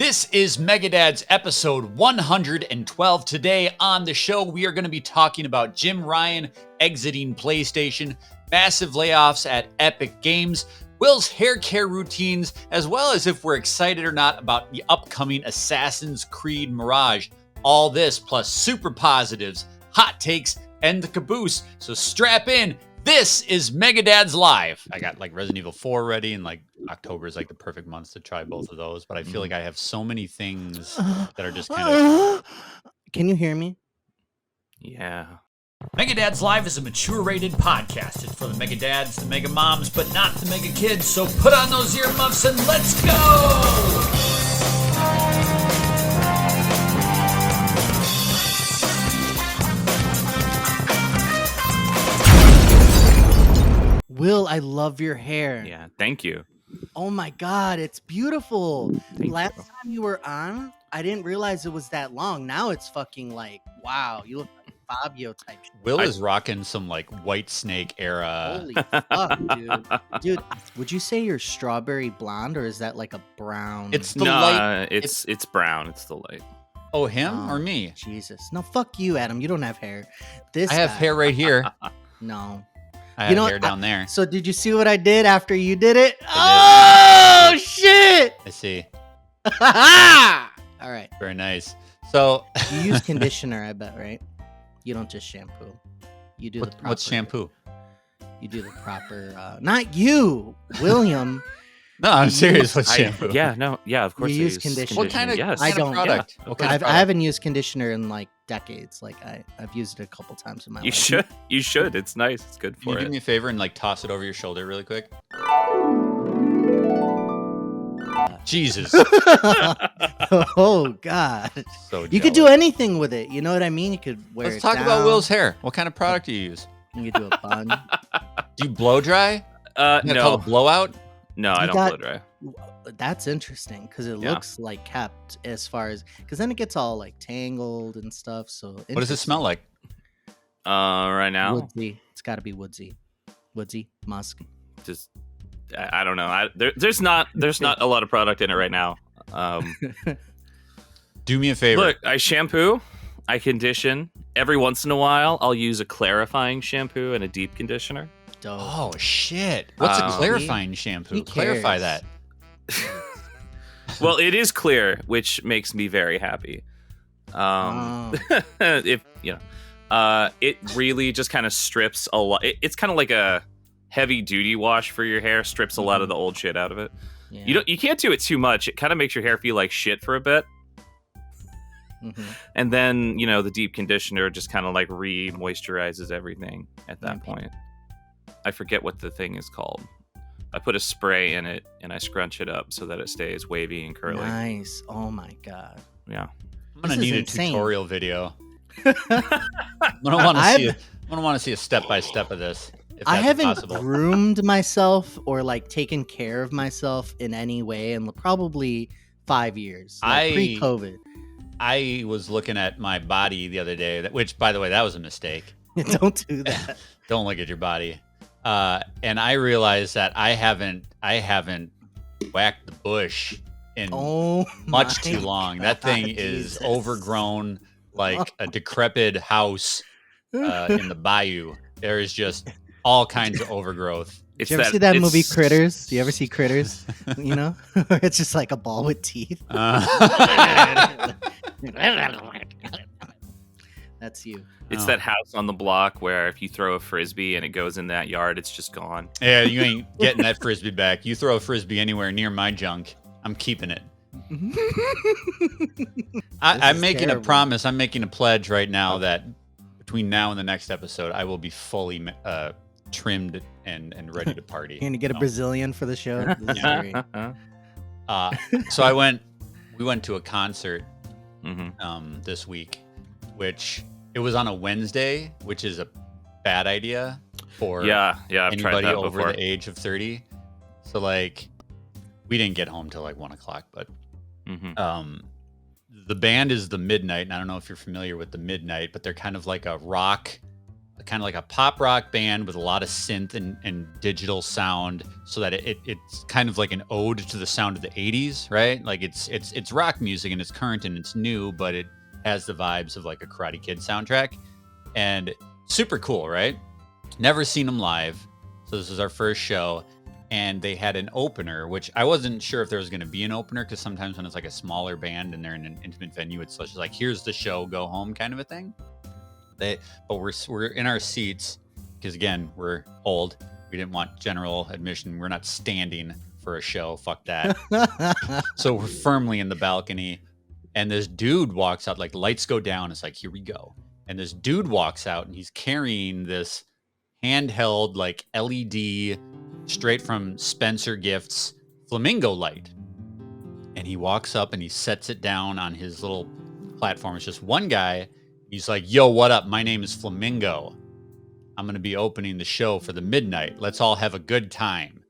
This is Megadad's episode 112. Today on the show, we are going to be talking about Jim Ryan exiting PlayStation, massive layoffs at Epic Games, Will's hair care routines, as well as if we're excited or not about the upcoming Assassin's Creed Mirage. All this plus super positives, hot takes, and the Caboose. So strap in. This is Megadad's Live. I got like Resident Evil 4 ready, and like October is like the perfect month to try both of those. But I feel like I have so many things that are just kind of. Can you hear me? Yeah. Megadad's Live is a mature rated podcast. It's for the Megadads, the Mega Moms, but not the Mega Kids. So put on those earmuffs and let's go! Will, I love your hair. Yeah. Thank you. Oh my God, it's beautiful. Thank Last you. time you were on, I didn't realize it was that long. Now it's fucking like, wow, you look like Fabio type shit. Will is rocking some like White Snake era. Holy fuck, dude. Dude, would you say you're strawberry blonde or is that like a brown? It's the No, light. it's brown. It's the light. Oh, him Oh, or me? Jesus. No, fuck you, Adam. You don't have hair. This I have guy- hair right here. No. I You have know hair what? down there. So did you see what I did after you did it? I Oh, shit. I see. All right. Very nice. So, You use conditioner, I bet, right? You don't just shampoo. You do the proper. what's shampoo? You do the proper. Not you, William. No, I'm serious. What's I- shampoo? yeah. No. Yeah. Of course. You I use conditioner. What kind of, Yes. I kind of don't- product? yeah. What kind of I product? haven't used conditioner in like decades. Like I've used it a couple times in my You life. should. You should. It's nice. It's good Can you for do it. me a favor and like toss it over your shoulder really quick? Jesus. Oh God. So You could do jealous. anything with it. You know what I mean? You could wear Let's it talk about down. Will's hair. What kind of product do you use? You could do a bun. Do you blow dry? You No. call it blowout? No, I You don't got- blow dry. That's interesting because it Yeah. looks like kept as far as because then it gets all like tangled and stuff. So What does it smell like? Right now, Woodsy. It's got to be woodsy. Woodsy musk. just I don't know. There's not a lot of product in it right now. Do me a favor. Look, I shampoo, I condition. Every once in a while, I'll use a clarifying shampoo and a deep conditioner. Dope. Oh shit! What's a Um, clarifying shampoo? He Clarify cares. that. Well, it is clear, which makes me very happy. Oh. If you know, it really just kind of strips a lot. It's kind of like a heavy duty wash for your hair. Strips a lot of the old shit out of it. Yeah. You can't do it too much. It kind of makes your hair feel like shit for a bit, Mhm. and then the deep conditioner just kind of like re-moisturizes everything at that Okay. point. I forget what the thing is called. I put a spray in it and I scrunch it up so that it stays wavy and curly. Nice. Oh my God. Yeah. I'm gonna This is need a insane. tutorial video. I'm gonna want to see. I'm gonna want to see a step by step of this. If I that's haven't possible. groomed myself or like taken care of myself in any way in probably 5 years. Like pre-COVID. I was looking at my body the other day, which, by the way, that was a mistake. Don't do that. Don't look at your body. And I realized that I haven't whacked the bush in Oh, much my too long. That thing God, is Jesus. overgrown, like a decrepit house in the bayou. There is just all kinds of overgrowth. Did you ever see that movie Critters? Do you ever see Critters? You know, it's just like a ball with teeth. That's you. It's Oh. that house on the block where if you throw a frisbee and it goes in that yard, it's just gone. Yeah, you ain't getting that frisbee back. You throw a frisbee anywhere near my junk, I'm keeping it. I'm is making terrible. a promise. I'm making a pledge right now that between now and the next episode, I will be fully trimmed and ready to party. You're gonna get a No. Brazilian for the show. This is great. So we went to a concert Mhm. this week, which it was on a Wednesday, which is a bad idea for Yeah, I've tried anybody that over before. the age of 30. So like, we didn't get home till like 1:00, but Mhm. the band is the Midnight, and I don't know if you're familiar with the Midnight, but they're kind of like a rock kind of like a pop rock band with a lot of synth and digital sound, so that it's kind of like an ode to the sound of the 80s, right? Like it's rock music and it's current and it's new, but it has the vibes of like a Karate Kid soundtrack, and super cool, right? Never seen them live, so this is our first show, and they had an opener, which I wasn't sure if there was going to be an opener, because sometimes when it's like a smaller band and they're in an intimate venue, it's just like, here's the show, go home kind of a thing. But we're in our seats because, again, we're old. We didn't want general admission. We're not standing for a show. Fuck that. So we're firmly in the balcony, and this dude walks out. Like, lights go down. It's like, here we go. And this dude walks out, and he's carrying this handheld, like, LED, straight from Spencer Gifts flamingo light. And he walks up and he sets it down on his little platform. It's just one guy. He's like, yo, what up? My name is Flamingo. I'm going to be opening the show for the midnight. Let's all have a good time.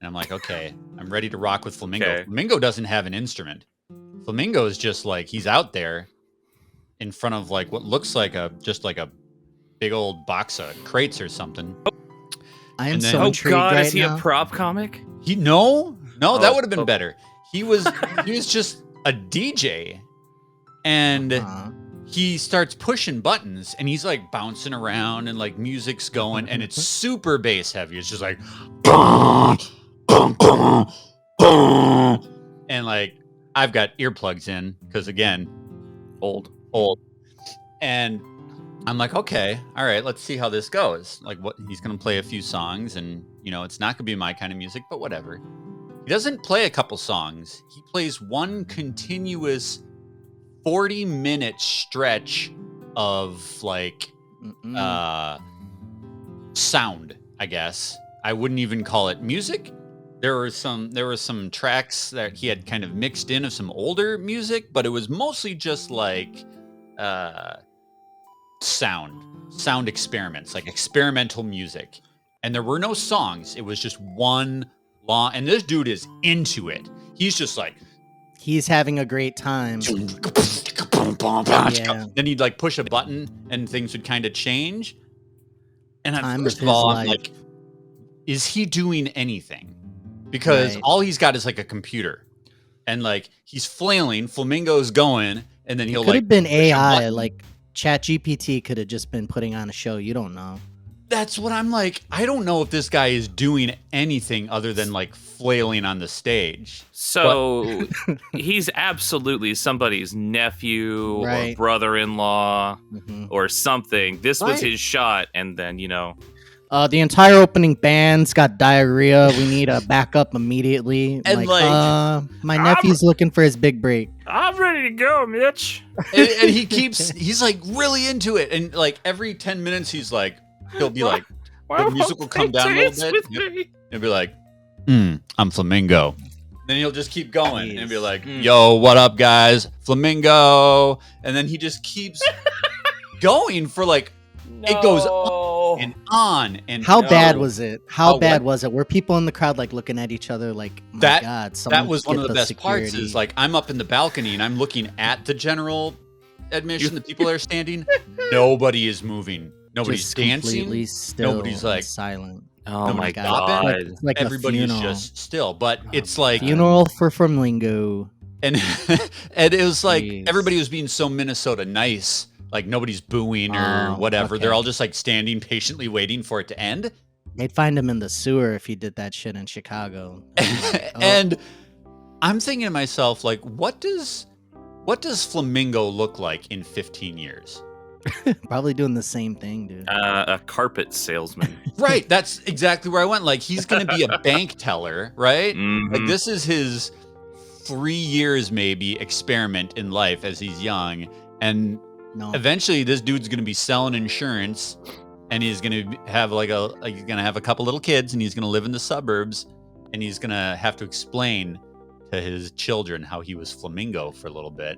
And I'm like, okay, I'm ready to rock with Flamingo. Okay. Flamingo doesn't have an instrument. Flamingo is just like, he's out there in front of like what looks like just like a big old box of crates or something. I am so intrigued. Oh God, right is he now. a prop comic? No, that would have been better. He was just a DJ, and he starts pushing buttons, and he's like bouncing around, and like music's going, and it's super bass heavy. It's just like, and like I've got earplugs in because, again, old, and I'm like, okay, all right, let's see how this goes. Like, what he's gonna play a few songs, and it's not gonna be my kind of music, but whatever. He doesn't play a couple songs. He plays one continuous 40-minute stretch of like sound, I guess. I wouldn't even call it music. There were some tracks that he had kind of mixed in of some older music, but it was mostly just like sound experiments, like experimental music. And there were no songs. It was just one long, and this dude is into it. He's just like, he's having a great time. Yeah. Then he'd like push a button and things would kind of change. And first of all, I'm like, is he doing anything? Because all he's got is like a computer, and like he's flailing, Flamingo's going, and then he'll could have been AI, like ChatGPT could have just been putting on a show. You don't know. That's what I'm like. I don't know if this guy is doing anything other than like flailing on the stage. So he's absolutely somebody's nephew or brother-in-law or something. This was his shot, and then the entire opening band's got diarrhea. We need a backup immediately. And my nephew's looking for his big break. I'm ready to go, Mitch. and he's like really into it, and like every 10 minutes he's like, he'll be like, the music will come down a little bit. He'll be like, I'm Flamingo. Then he'll just keep going and be like, yo, what up, guys? Flamingo. And then he just keeps going for like, it goes on and on. And how bad was it? How bad was it? Were people in the crowd like looking at each other like, my God, that was one of the best parts is like, I'm up in the balcony and I'm looking at the general admission. The people are standing. Nobody is moving. Nobody's just dancing. Completely still. Nobody's like silent. Oh my God! Like everybody's just still, but it's like funeral for Flamingo. And and it was like everybody was being so Minnesota nice, like nobody's booing or whatever. Okay. They're all just like standing patiently waiting for it to end. They'd find him in the sewer if he did that shit in Chicago. And I'm thinking to myself, like, what does Flamingo look like in 15 years? Probably doing the same thing, dude. A carpet salesman. Right. That's exactly where I went. Like, he's going to be a bank teller, right? Mm-hmm. Like, this is his 3 years, maybe, experiment in life as he's young. And eventually this dude's going to be selling insurance, and he's going to have he's going to have a couple little kids, and he's going to live in the suburbs, and he's going to have to explain to his children how he was Flamingo for a little bit.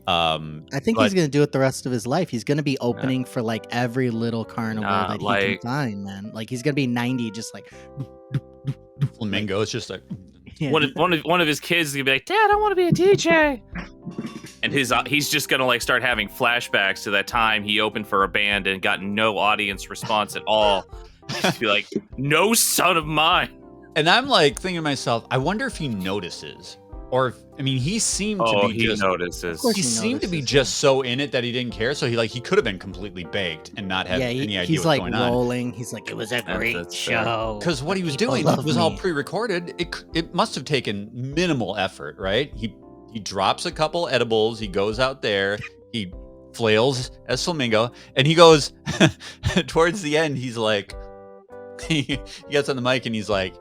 I think he's gonna do it the rest of his life. He's gonna be opening for like every little carnival that he can find, man. Like he's gonna be 90, just like Flamingo. It's just like one of his kids is gonna be like, Dad, I want to be a DJ. And he's just gonna like start having flashbacks to that time he opened for a band and got no audience response at all. Just be like, no son of mine. And I'm like thinking to myself, I wonder if he notices. Or if, I mean, he seemed to be he notices. He seemed to be just so in it that he didn't care. So he could have been completely baked and not have any idea what's going on. He's like rolling. He's like, it was a great show. Because what he was doing was all pre-recorded. It must have taken minimal effort, right? He drops a couple edibles. He goes out there. He flails as Flamingo, and he goes towards the end. He's like, he gets on the mic and he's like,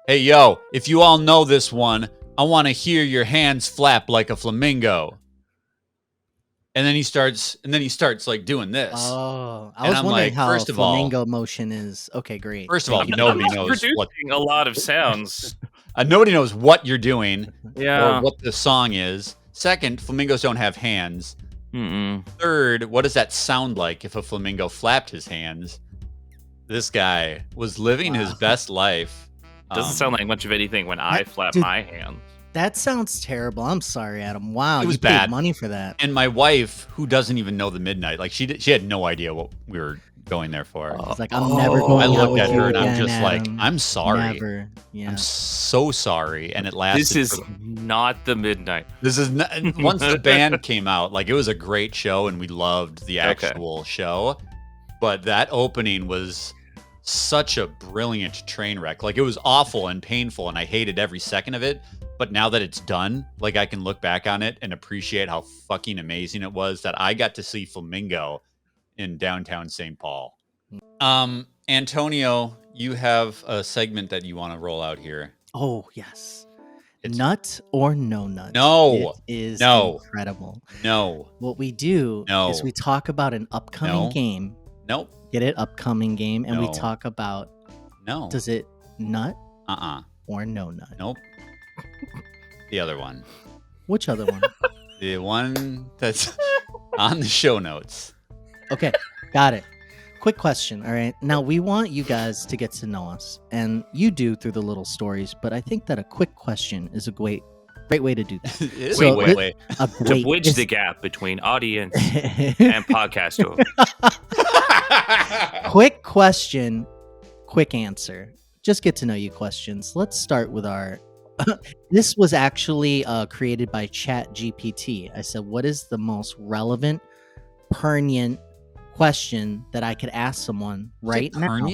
"Hey, yo, if you all know this one, I want to hear your hands flap like a flamingo." And then he starts like doing this. Oh, I was wondering how flamingo motion is. Okay, great. First of all, nobody knows what a lot of sounds. Nobody knows what you're doing or what the song is. Second, flamingos don't have hands. Mm-mm. Third, what does that sound like if a flamingo flapped his hands? This guy was living his best life. Doesn't sound like much of anything when I flap my hands. That sounds terrible. I'm sorry, Adam. Wow, it was you paid bad money for that. And my wife, who doesn't even know the midnight, like she had no idea what we were going there for. It's like, I'm never going. I looked at her and again, I'm just Adam. like, I'm sorry. Never. Yeah. I'm so sorry. And it lasted. This is not the midnight. This is not, once the band came out, like it was a great show and we loved the actual show. But that opening was such a brilliant train wreck. Like it was awful and painful and I hated every second of it. But now that it's done, like I can look back on it and appreciate how fucking amazing it was that I got to see Flamingo in downtown St. Paul. Antonio, you have a segment that you want to roll out here. Oh, yes. Nut or no nut? No. It is incredible. No. What we do is we talk about an upcoming game. Nope. Get it? Upcoming game. And we talk about, does it nut? Or no nut? Nope. The other one. Which other one? The one that's on the show notes. Okay, got it. Quick question, all right? Now, we want you guys to get to know us, and you do through the little stories, but I think that a quick question is a great way to do that. Wait. To bridge the gap between audience and podcaster. Quick question, quick answer. Just get to know you questions. Let's start with our... This was actually created by ChatGPT. I said, what is the most relevant, pertinent question that I could ask someone right now?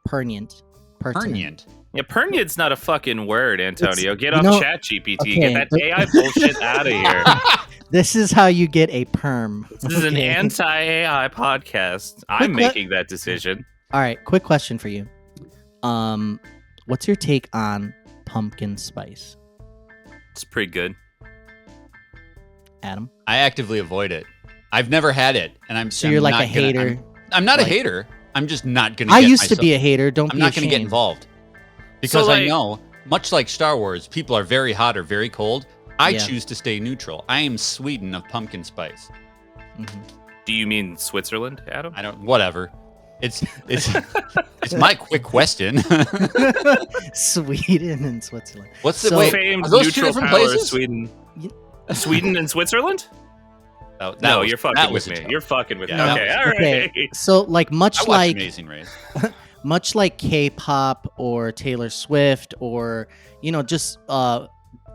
Pertinent. Yeah, pertinent's not a fucking word, Antonio. Get off ChatGPT. Okay, get that AI bullshit out of here. This is how you get a perm. This is an anti-AI podcast. I'm making that decision. All right, quick question for you. What's your take on pumpkin spice? It's pretty good. Adam? I actively avoid it. I've never had it, and So you're like a hater. I'm not a hater. I'm just not gonna. I used to be a hater. I'm not gonna get involved because I know, much like Star Wars, people are very hot or very cold. I choose to stay neutral. I am Sweden of pumpkin spice. Mm-hmm. Do you mean Switzerland, Adam? I don't. Whatever. It's my quick question. Sweden and Switzerland. What's the famed neutral power places? Sweden and Switzerland? No, you're fucking with me. You're fucking with me. Okay, all right. Okay. So, like, much like Amazing Race, much like K-pop or Taylor Swift or just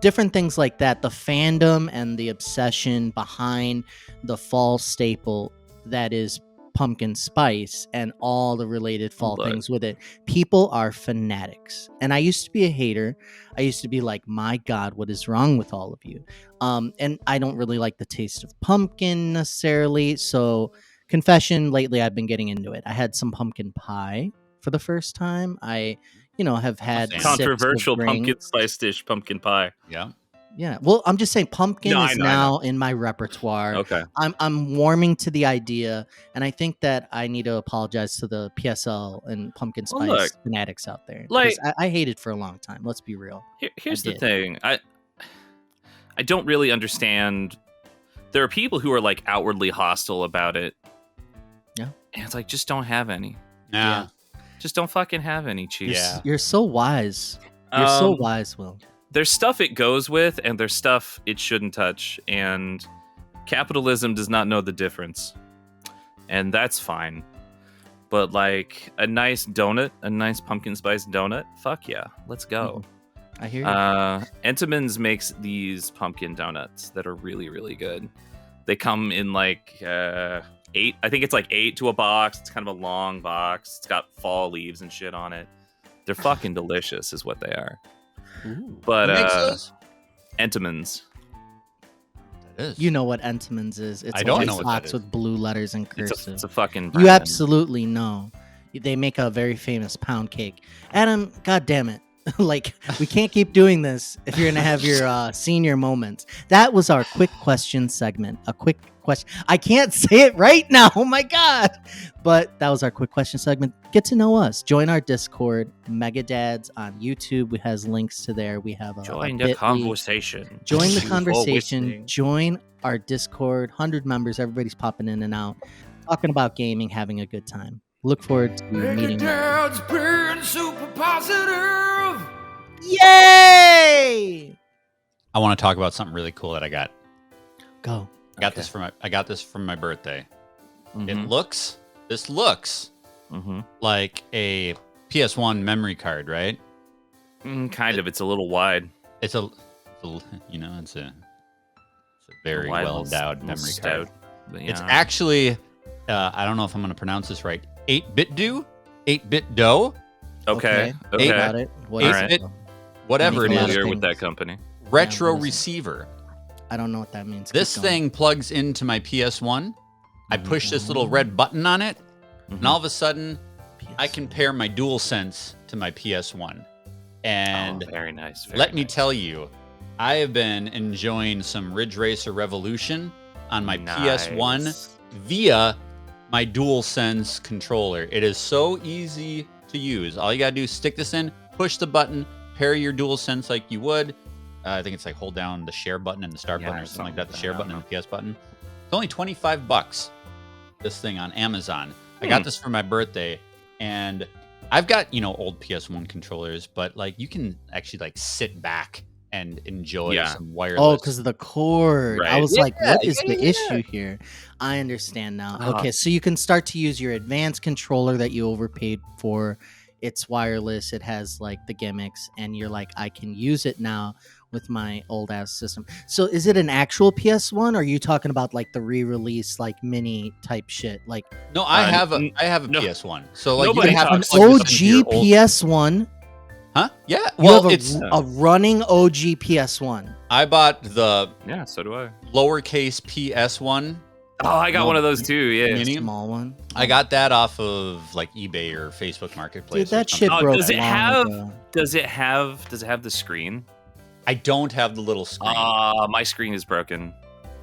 different things like that, the fandom and the obsession behind the fall staple that is pumpkin spice and all the related fall things with it. People are fanatics. And I used to be a hater. I used to be like, my God, what is wrong with all of you? And I don't really like the taste of pumpkin necessarily. So confession, lately I've been getting into it. I had some pumpkin pie for the first time. I, have had controversial pumpkin spice dish, pumpkin pie. Yeah. Well, I'm just saying pumpkin is now in my repertoire. Okay. I'm warming to the idea, and I think that I need to apologize to the PSL and pumpkin spice fanatics out there. Like, I hated it for a long time. Let's be real. Here's the thing. I don't really understand. There are people who are like outwardly hostile about it. Yeah. And it's like, just don't have any. Yeah. Just don't fucking have any cheese. Yeah. You're so wise. You're so wise, Will. there's stuff it goes with, and there's stuff it shouldn't touch, and capitalism does not know the difference, and that's fine. But like a nice donut, a nice pumpkin spice donut, fuck yeah, let's go. I hear you. Entenmann's makes these pumpkin donuts that are really, really good. They come in like 8. I think it's like 8 to a box. It's kind of a long box. It's got fall leaves and shit on it. They're fucking delicious, is what they are. Ooh. But Who makes those? Entenmann's. That is. You know what Entenmann's is? It's I don't white know what that box is. with blue letters and cursive. It's a fucking You brand. absolutely know. They make a very famous pound cake. Adam, god damn it. Like, we can't keep doing this if you're going to have your senior moments. That was our quick question segment. A quick question. I can't say it right now. Oh my God. But that was our quick question segment. Get to know us. Join our Discord, Megadads on YouTube. Has links to there. We have Join a the conversation. Join the Thank you for conversation. listening. Join our Discord. 100 members. Everybody's popping in and out, talking about gaming, having a good time. Look forward to meeting you. Dad's being super positive. Yay! I want to talk about something really cool that I got. Go. I got this from my birthday. Mhm. This looks Mhm. like a PS1 memory card, right? Kind of. It's a little wide. It's a very Wide, well little memory card. stout, but It's yeah. actually, I don't know if I'm going to pronounce this right. 8-bit dough, Okay. Eight- Got Okay. it. What All is right. it? whatever it Any is. Familiar things. with that company. Retro what is it? receiver. I don't know what that means. This Keep going. thing plugs into my PS1. I push this little red button on it, and all of a sudden, I can pair my DualSense to my PS1. And very nice. Very let me nice. tell you, I have been enjoying some Ridge Racer Revolution on my PS1 Nice. via my DualSense controller. It is so easy to use. All you gotta do is stick this in, push the button, pair your DualSense like you would. I think it's like hold down the share button and the start Yeah, button or or something like something that. like The share that, I button don't and the PS button. It's only $25. This thing on Amazon. I got this for my birthday, and I've got old PS1 controllers, but like you can actually like sit back and enjoy some wireless. Oh, because of the cord. I Right. was like, what is yeah, the yeah. issue here? I understand now. Ah. Okay, so you can start to use your advanced controller that you overpaid for. It's wireless. It has like the gimmicks, and you're like, I can use it now with my old ass system. So is it an actual PS1, or are you talking about like the re-release, like mini type shit? Like No, I have a no- PS1. So like nobody you have an talks to plug this into your OG old- PS1? Huh? Yeah. You Well, have it's a running OG PS1. I bought the Yeah, so do I. lowercase PS1. Oh, I got No, one of those too. Yeah. Mini? Small one. I got that off of like eBay or Facebook Marketplace. Dude, that or shit something. broke does it long have? ago. Does it have the screen? I don't have the little screen. My screen is broken.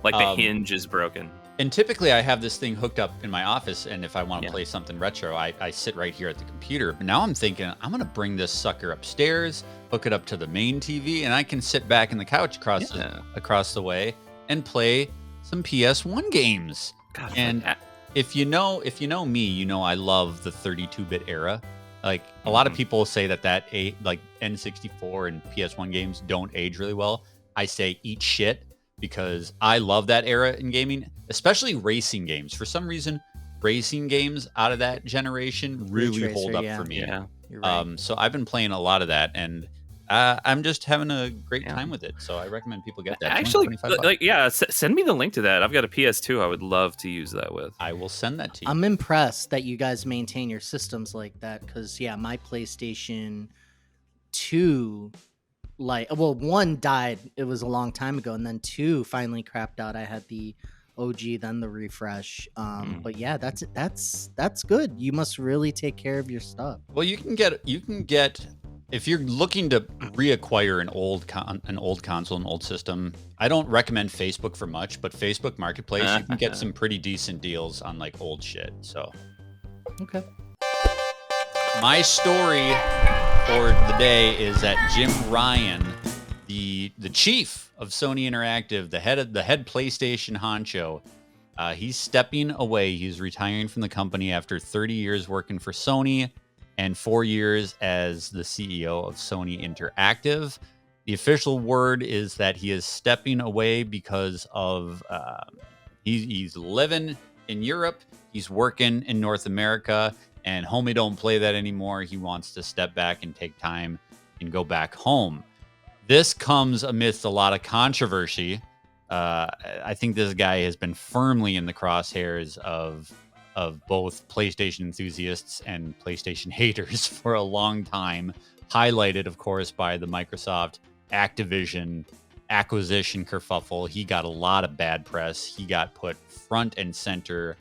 Like the Um, hinge is broken. And typically I have this thing hooked up in my office, and if I want to Yeah. play something retro, I sit right here at the computer. But now I'm thinking I'm going to bring this sucker upstairs, hook it up to the main TV, and I can sit back in the couch across the way and play some PS1 games. God, And if you know me, you know I love the 32-bit era. Like a lot of people say that like N64 and PS1 games don't age really well. I say eat shit because I love that era in gaming, especially racing games. For some reason, racing games out of that generation really Racer, hold up yeah. for me. yeah. You're right. So I've been playing a lot of that, and I'm just having a great Yeah. time with it. So I recommend people get that. Actually, $25. like, yeah, send me the link to that. I've got a PS2. I would love to use that with. I will send that to you. I'm impressed that you guys maintain your systems like that because, yeah, my PlayStation 2, one died. It was a long time ago. And then 2 finally crapped out. I had the OG, then the refresh. But yeah, that's good. You must really take care of your stuff. Well, you can get if you're looking to reacquire an old console, an old system. I don't recommend Facebook for much, but Facebook Marketplace, you can get some pretty decent deals on like old shit. So, Okay. my story for the day is that Jim Ryan, the chief of Sony Interactive, the head PlayStation honcho, he's stepping away. He's retiring from the company after 30 years working for Sony and 4 years as the CEO of Sony Interactive. The official word is that he is stepping away because of he's living in Europe, he's working in North America, and homie don't play that anymore. He wants to step back and take time and go back home. This comes amidst a lot of controversy. I think this guy has been firmly in the crosshairs of both PlayStation enthusiasts and PlayStation haters for a long time, highlighted, of course, by the Microsoft Activision acquisition kerfuffle. He got a lot of bad press. He got put front and center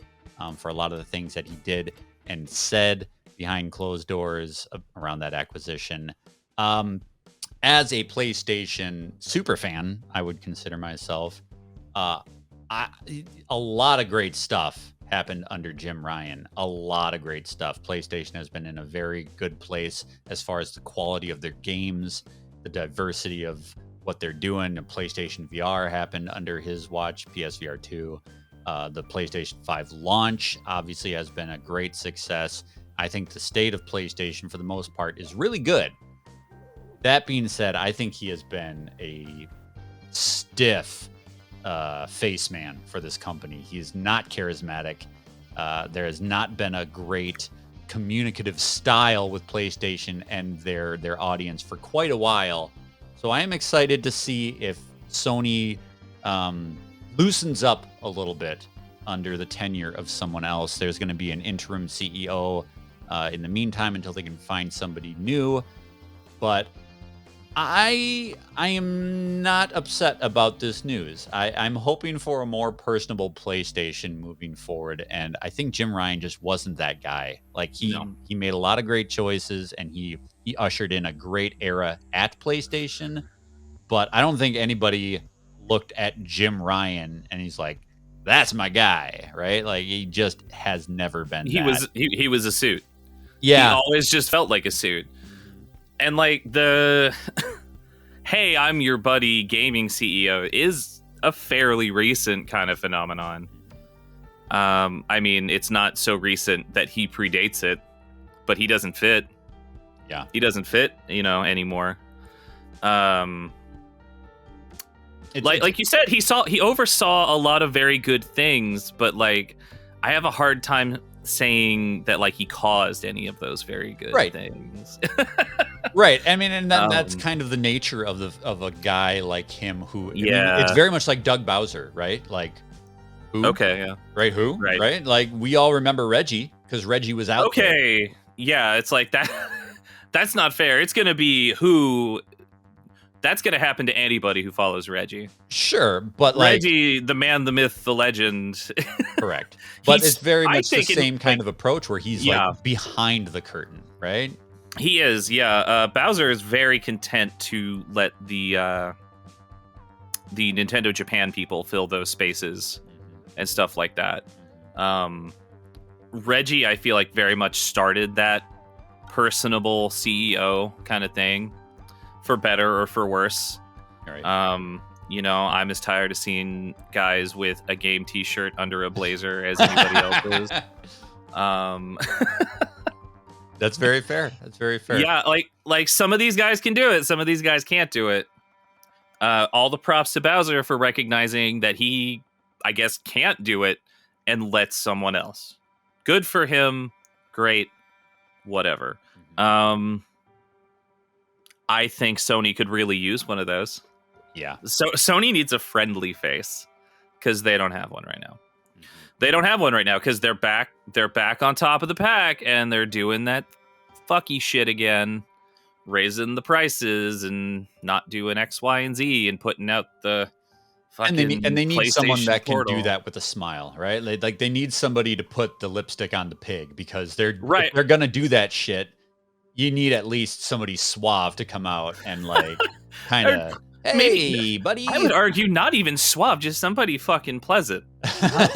for a lot of the things that he did and said behind closed doors around that acquisition. As a PlayStation super fan, I would consider myself. A lot of great stuff happened under Jim Ryan. A lot of great stuff. PlayStation has been in a very good place as far as the quality of their games, the diversity of what they're doing. The PlayStation VR happened under his watch, PSVR 2. The PlayStation 5 launch obviously has been a great success. I think the state of PlayStation, for the most part, is really good. That being said, I think he has been a stiff face man for this company. He is not charismatic. There has not been a great communicative style with PlayStation and their audience for quite a while. So I am excited to see if Sony loosens up a little bit under the tenure of someone else. There's going to be an interim CEO in the meantime until they can find somebody new. But I am not upset about this news. I'm hoping for a more personable PlayStation moving forward, and I think Jim Ryan just wasn't that guy. Like he made a lot of great choices, and he ushered in a great era at PlayStation. But I don't think anybody looked at Jim Ryan and he's like, "That's my guy," right? Like he just has never been. He was a suit. Yeah, he always just felt like a suit. And like the hey, I'm your buddy gaming CEO is a fairly recent kind of phenomenon. I mean, it's not so recent that he predates it, but he doesn't fit. Yeah. He doesn't fit, anymore. Like you said, he oversaw a lot of very good things, but like I have a hard time saying that like he caused any of those very good things. Right. I mean, and that's kind of the nature of a guy like him who, I mean, it's very much like Doug Bowser, right? Like, who? Okay, yeah. Right, who? Right? Like, we all remember Reggie, because Reggie was out there. Yeah, it's like that. That's not fair. It's going to be who... That's going to happen to anybody who follows Reggie. Sure, but like... Reggie, the man, the myth, the legend. Correct. But it's very much the same kind of approach where he's like behind the curtain, right? He is, yeah. Bowser is very content to let the Nintendo Japan people fill those spaces and stuff like that. Reggie, I feel like, very much started that personable CEO kind of thing, for better or for worse. Right. I'm as tired of seeing guys with a game t-shirt under a blazer as anybody else is. That's very fair. Yeah, like some of these guys can do it, some of these guys can't do it. All the props to Bowser for recognizing that he, I guess, can't do it and lets someone else. Good for him. Great. Whatever. I think Sony could really use one of those. Yeah. So Sony needs a friendly face because they don't have one right now. They don't have one right now because they're back on top of the pack and they're doing that fucky shit again, raising the prices and not doing X, Y, and Z and putting out the fucking and they need someone that can portal. do that with a smile, right? Like they need somebody to put the lipstick on the pig because if right. they're gonna do that shit. You need at least somebody suave to come out and like kind of, hey, buddy. I would argue not even suave, just somebody fucking pleasant.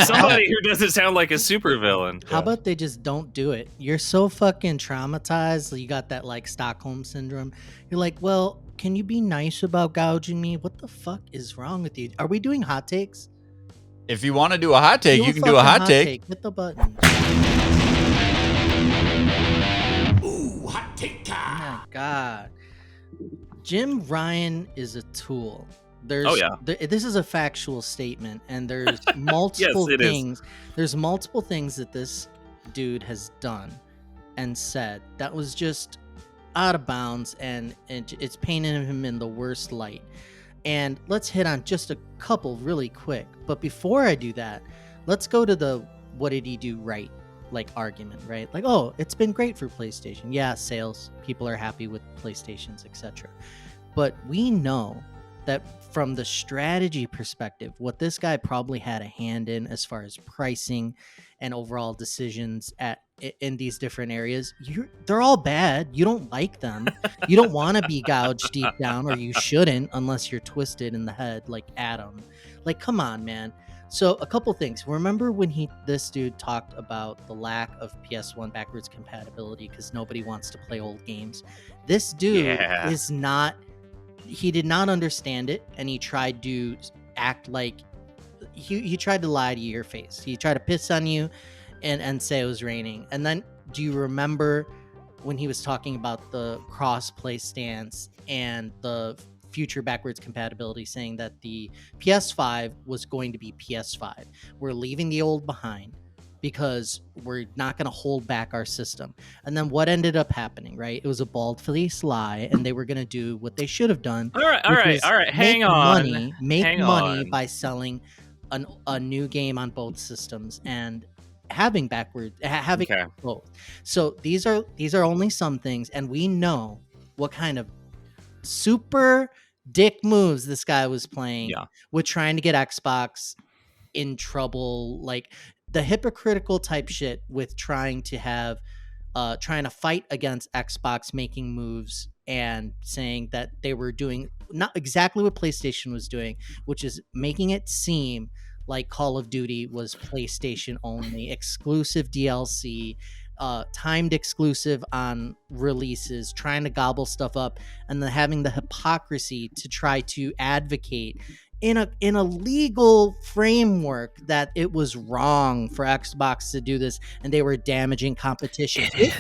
Somebody who doesn't sound like a supervillain. How about they just don't do it? You're so fucking traumatized. You got that like Stockholm syndrome. You're like, well, can you be nice about gouging me? What the fuck is wrong with you? Are we doing hot takes? If you want to do a hot take, you can do a hot take. Hit the button. Ooh, hot take time. Oh my God. Jim Ryan is a tool. This is a factual statement, and there's multiple Yes, it is. things. There's multiple things that this dude has done and said that was just out of bounds, and it's painting him in the worst light. And let's hit on just a couple really quick. But before I do that, let's go to the what did he do right argument, right? Like, oh, it's been great for PlayStation. Yeah, sales, people are happy with PlayStations, etc. But we know that from the strategy perspective, what this guy probably had a hand in as far as pricing and overall decisions in these different areas, they're all bad. You don't like them. You don't want to be gouged deep down, or you shouldn't unless you're twisted in the head like Adam. Like, come on, man. So a couple things. Remember when this dude talked about the lack of PS1 backwards compatibility because nobody wants to play old games? This dude is not... He did not understand it, and he tried to act like... He tried to lie to your face. He tried to piss on you and say it was raining. And then, do you remember when he was talking about the cross-play stance and the future backwards compatibility, saying that the PS5 was going to be PS5? We're leaving the old behind because we're not going to hold back our system. And then what ended up happening, right? It was a bald-faced lie, and they were going to do what they should have done. All right. Hang on. Make money by selling a new game on both systems and having both. So these are only some things, and we know what kind of super dick moves this guy was playing with trying to get Xbox in trouble, like the hypocritical type shit with trying to fight against Xbox making moves and saying that they were doing not exactly what PlayStation was doing, which is making it seem like Call of Duty was PlayStation only, exclusive DLC, timed exclusive on releases, trying to gobble stuff up, and then having the hypocrisy to try to advocate in a legal framework that it was wrong for Xbox to do this and they were damaging competition. They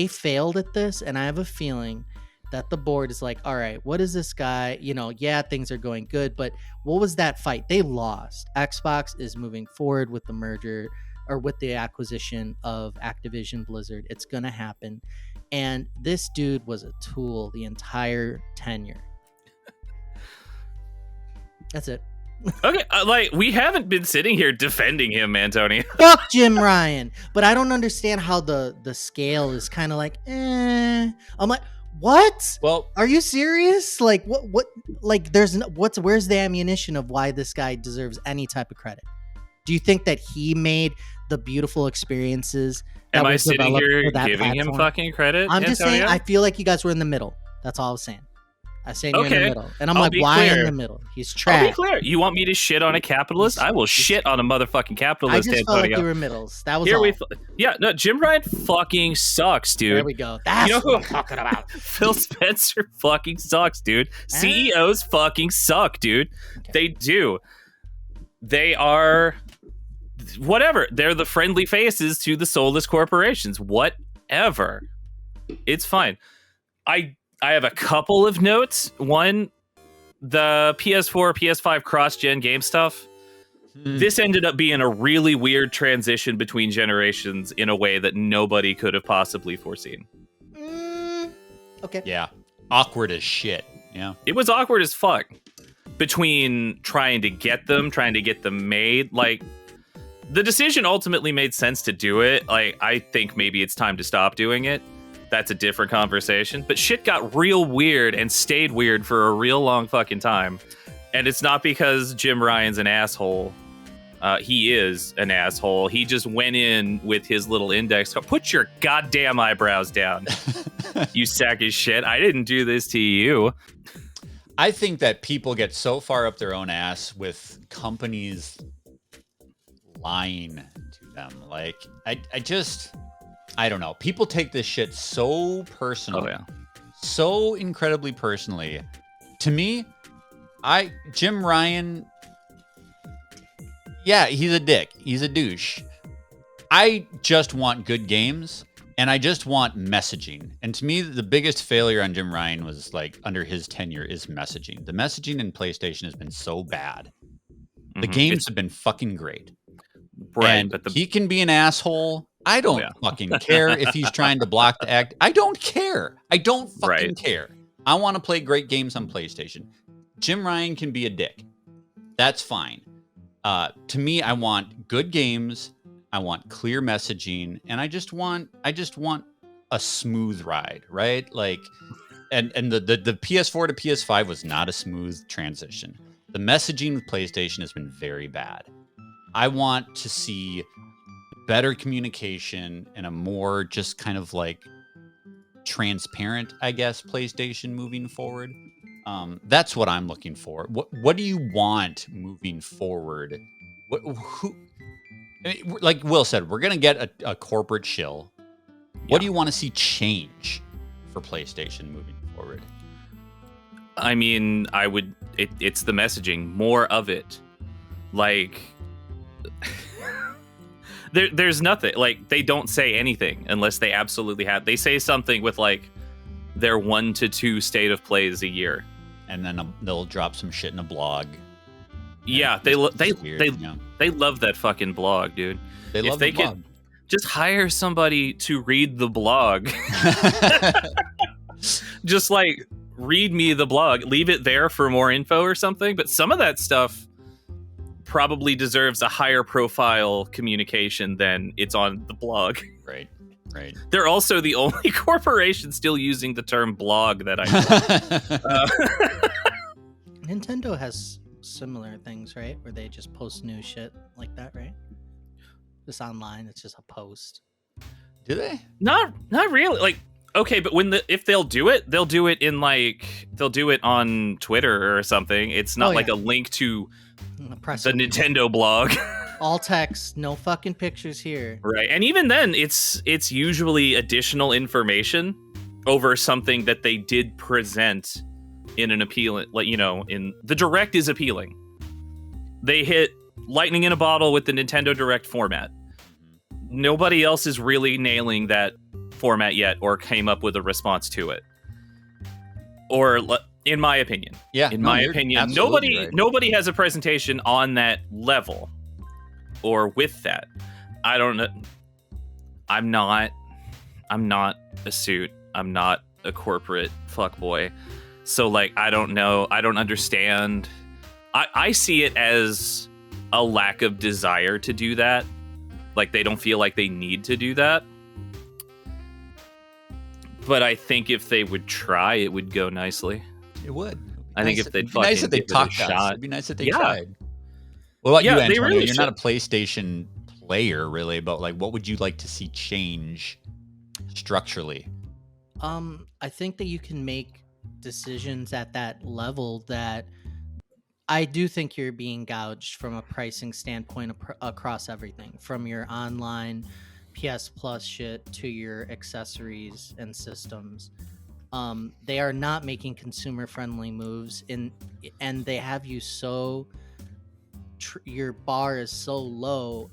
failed at this, and I have a feeling that the board is like, all right, what is this guy? Things are going good, but what was that fight? They lost. Xbox is moving forward with the merger or with the acquisition of Activision Blizzard. It's going to happen. And this dude was a tool the entire tenure. That's it. Okay, we haven't been sitting here defending him, Antony. Fuck Jim Ryan. But I don't understand how the scale is kind of like, I'm like, what? Well, are you serious? Like, what? Like, where's the ammunition of why this guy deserves any type of credit? Do you think that he made the beautiful experiences? Am I sitting here giving him fucking credit? I'm just saying, I feel like you guys were in the middle. That's all I was saying. I say you're in the middle. And I'm like, why in the middle? He's trash. I'll be clear. You want me to shit on a capitalist? I will shit on a motherfucking capitalist. I just felt like you were middles. That was here all. Jim Ryan fucking sucks, dude. There we go. That's what I'm talking about. Phil Spencer fucking sucks, dude. CEOs fucking suck, dude. Okay. They do. They are... whatever. They're the friendly faces to the soulless corporations. Whatever. It's fine. I have a couple of notes. One, the PS4, PS5 cross-gen game stuff. This ended up being a really weird transition between generations in a way that nobody could have possibly foreseen. Okay. Yeah. Awkward as shit. Yeah. It was awkward as fuck. Between trying to get them made. Like, the decision ultimately made sense to do it. Like, I think maybe it's time to stop doing it. That's a different conversation. But shit got real weird and stayed weird for a real long fucking time. And it's not because Jim Ryan's an asshole. He is an asshole. He just went in with his little index. Put your goddamn eyebrows down, you sack of shit. I didn't do this to you. I think that people get so far up their own ass with companies lying to them. Like, I don't know. People take this shit so personally. Oh, yeah. So incredibly personally. To me, Jim Ryan, yeah, he's a dick. He's a douche. I just want good games, And I just want messaging. And to me, the biggest failure on Jim Ryan was like under his tenure is messaging. The messaging in PlayStation has been so bad. The games have been fucking great. Right, and but he can be an asshole. I don't fucking care if he's trying to block the act. I don't care. I don't fucking care. I want to play great games on PlayStation. Jim Ryan can be a dick. That's fine. To me, I want good games. I want clear messaging, and I just want a smooth ride, right? Like, and the PS4 to PS5 was not a smooth transition. The messaging with PlayStation has been very bad. I want to see better communication and a more just kind of like transparent, I guess, PlayStation moving forward. That's what I'm looking for. What do you want moving forward? Like Will said, we're gonna get a corporate shill. What do you want to see change for PlayStation moving forward? I mean, it's the messaging, more of it. Like, there's nothing. Like, they don't say anything unless they absolutely have. They say something with like their 1 to 2 state of plays a year, and then they'll drop some shit in a blog. Yeah, they love that fucking blog, dude. If they could just hire somebody to read the blog, just like read me the blog, leave it there for more info or something. But some of that stuff probably deserves a higher profile communication than it's on the blog. Right. They're also the only corporation still using the term blog that I know. Nintendo has similar things, right? Where they just post new shit like that, right? Just online, it's just a post. Do they? Not really. Like, okay, but if they'll do it in like they'll do it on Twitter or something. It's not like a link to the Nintendo blog. All text, no fucking pictures here. Right. And even then it's usually additional information over something that they did present in an appealing, like, you know, in the Direct is appealing. They hit lightning in a bottle with the Nintendo Direct format. Nobody else is really nailing that format yet or came up with a response to it. Or in my opinion. Yeah. In my opinion, nobody has a presentation on that level or with that. I don't know. I'm not a suit. I'm not a corporate fuckboy. So, like, I don't know. I don't understand. I see it as a lack of desire to do that. Like, they don't feel like they need to do that. But I think if they would try, it would go nicely. It would. I think if they'd fucking nice if they give it a talked shot. It'd be nice if they tried. What about you, Antonio? Really You're not a PlayStation player, really, but like, what would you like to see change structurally? I think that you can make decisions at that level that I do think you're being gouged from a pricing standpoint across everything, from your online PS Plus shit to your accessories and systems. They are not making consumer friendly moves and they have you so your bar is so low.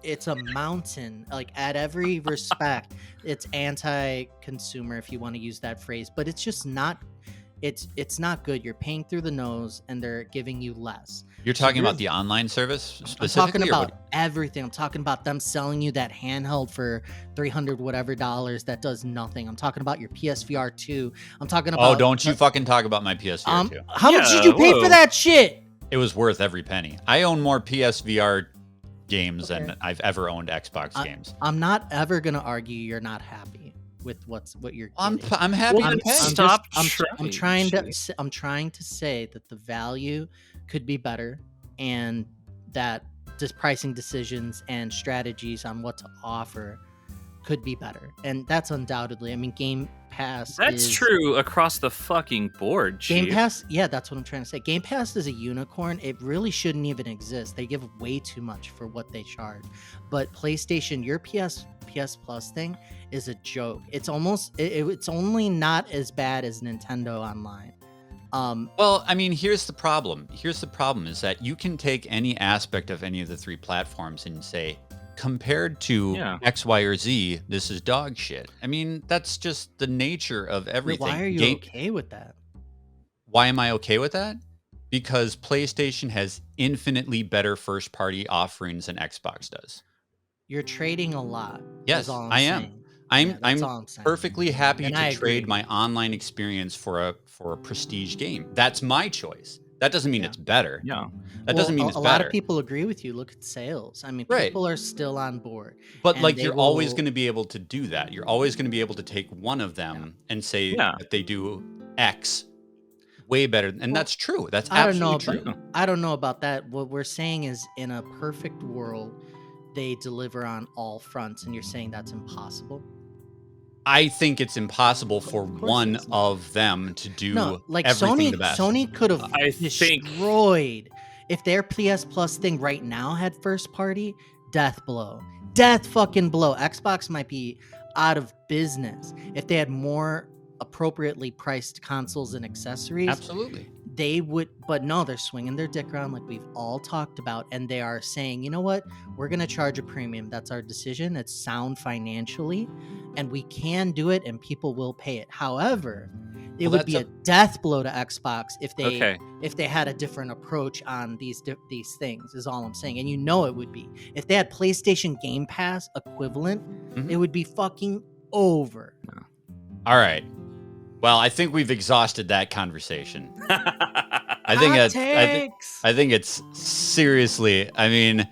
It's a mountain. Like, at every respect, it's anti-consumer, if you want to use that phrase. But it's just not. It's not good. You're paying through the nose, and they're giving you less. You're talking about the online service specifically? I'm talking about everything. I'm talking about them selling you that handheld for $300 whatever that does nothing. I'm talking about your PSVR 2. I'm talking about. Oh, don't you fucking talk about my PSVR 2. How much did you pay for that shit? It was worth every penny. I own more PSVR games than I've ever owned Xbox games. I'm not ever gonna argue you're not happy with what you're getting. I'm happy. I'm trying to say that the value could be better, and that just pricing decisions and strategies on what to offer could be better, and that's undoubtedly. I mean, Game Pass. That's true across the fucking board, Chief. Game Pass, yeah, that's what I'm trying to say. Game Pass is a unicorn. It really shouldn't even exist. They give way too much for what they charge. But PlayStation, your PS Plus thing is a joke. It's almost it's only not as bad as Nintendo Online. Well, I mean, here's the problem is that you can take any aspect of any of the three platforms and say, compared to Yeah. X, Y, or Z, this is dog shit. I mean, that's just the nature of Wait, everything. why are you okay with that? Why am I okay with that? Because PlayStation has infinitely better first-party offerings than Xbox does. You're trading a lot. Yes, is all I'm I am. saying. Yeah, that's I'm all I'm saying. perfectly happy And to I trade agree. my online experience for a prestige game. That's my choice. That doesn't mean Yeah. it's better. Yeah. That doesn't mean a it's lot better. of people agree with you. Look at sales. I mean, Right. people are still on board. But and like they you're always will- going to be able to do that. You're always going to be able to take one of them and say Yeah. that they do X way better, and Well, that's true. That's I don't know absolutely about true. I don't know about that. What we're saying is, in a perfect world, they deliver on all fronts, and you're saying that's impossible. I think it's impossible for course one it's of them to do No, like everything Sony. the best. Sony could have I think- destroyed if their PS Plus thing right now had first party. Death blow. Death fucking blow. Xbox might be out of business if they had more appropriately priced consoles and accessories. Absolutely. They would, but no, they're swinging their dick around like we've all talked about, and they are saying, you know what, we're gonna charge a premium. That's our decision. It's sound financially, and we can do it, and people will pay it. However, it Well, would be that's a death blow to Xbox if they Okay. if they had a different approach on these things. Is all I'm saying, and you know it would be if they had PlayStation Game Pass equivalent. Mhm. It would be fucking over. All right. Well, I think we've exhausted that conversation. I think it's seriously. I mean,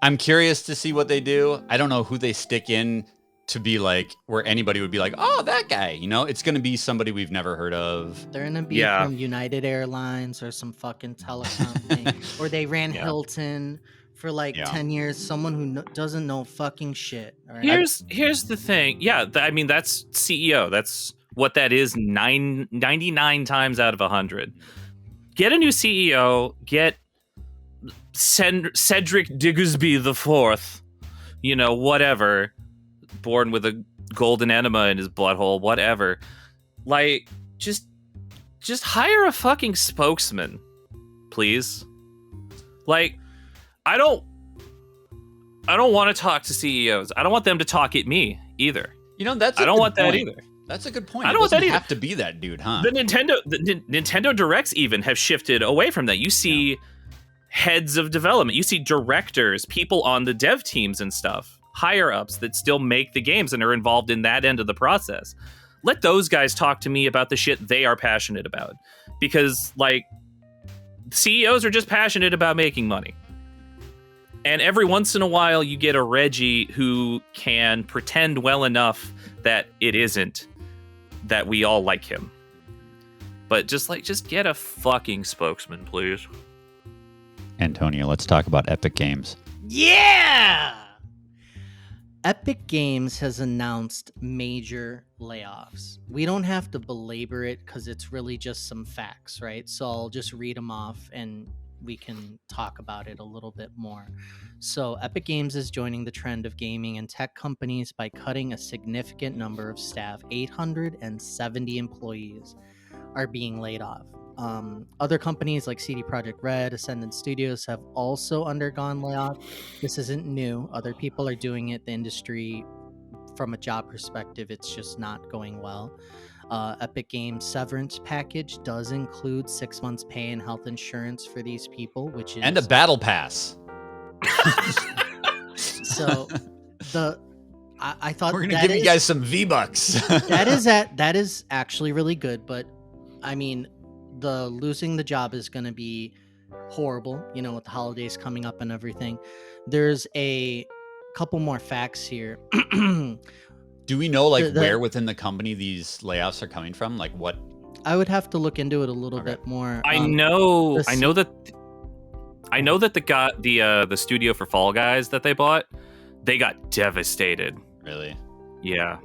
I'm curious to see what they do. I don't know who they stick in to be like where anybody would be like, oh, that guy. You know, it's going to be somebody we've never heard of. They're gonna be Yeah. from United Airlines or some fucking telecom thing, or they ran Yeah. Hilton for like Yeah. 10 years. Someone who doesn't know fucking shit. All right? Here's the thing. Yeah, I mean that's CEO. That's what that is 99 times out of 100. Get a new CEO, get Cedric Diggersby the Fourth, you know, whatever, born with a golden enema in his butthole, whatever. Like, just hire a fucking spokesman, please. Like, I don't want to talk to CEOs. I don't want them to talk at me either. You know, that's. I don't want that either. That's a good point. I don't want that doesn't either. have to be that dude, huh? The Nintendo Directs even have shifted away from that. You see heads of development, you see directors, people on the dev teams and stuff, higher ups that still make the games and are involved in that end of the process. Let those guys talk to me about the shit they are passionate about, because like CEOs are just passionate about making money. And every once in a while you get a Reggie who can pretend well enough that it isn't, that we all like him. But just get a fucking spokesman, please. Antonio, let's talk about Epic Games. Yeah! Epic Games has announced major layoffs. We don't have to belabor it because it's really just some facts, right? So I'll just read them off and we can talk about it a little bit more. So Epic Games is joining the trend of gaming and tech companies by cutting a significant number of staff. 870 employees are being laid off. Other companies like CD Projekt Red, Ascendant Studios have also undergone layoff. This isn't new. Other people are doing it. The industry, from a job perspective, it's just not going well. Epic Games severance package does include 6 months pay and health insurance for these people, which is And a battle pass. so I thought We're gonna that give you guys some V-Bucks. that is actually really good, but I mean, the losing the job is going to be horrible, you know, with the holidays coming up and everything. There's a couple more facts here. Do we know like The- where within the company these layoffs are coming from? Like what? I would have to look into it a little Okay. bit more. I know the the studio for Fall Guys that they bought, they got devastated. Really? Yeah.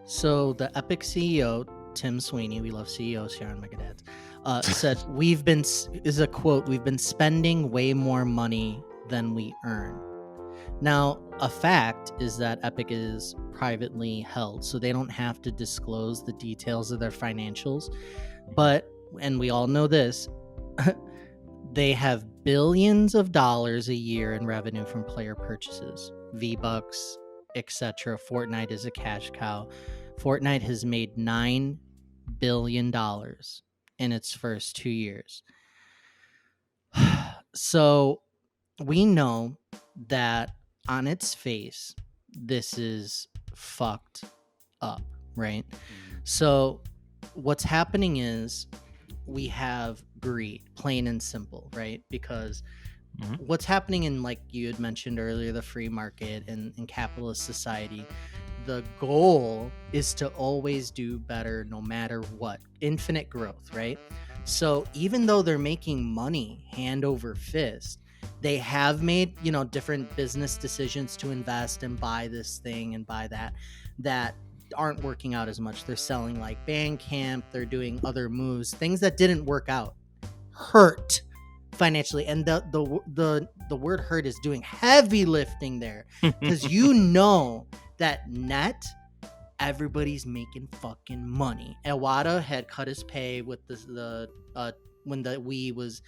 So the Epic CEO, Tim Sweeney, we love CEOs here on Megadads, said, we've been spending way more money than we earn. Now, a fact is that Epic is privately held, so they don't have to disclose the details of their financials. But, and we all know this, They have billions of dollars a year in revenue from player purchases, V-Bucks, etc. Fortnite is a cash cow. Fortnite has made $9 billion in its first 2 years. So we know that on its face, this is fucked up, right? So what's happening is we have greed, plain and simple, right? Because what's happening in, like you had mentioned earlier, the free market and capitalist society, the goal is to always do better no matter what. Infinite growth, right? So even though they're making money hand over fist, they have made, different business decisions to invest and buy this thing and buy that aren't working out as much. They're selling like Bandcamp, they're doing other moves, things that didn't work out, hurt financially. And the word hurt is doing heavy lifting there, because that net, everybody's making fucking money. Iwata had cut his pay with when the Wii was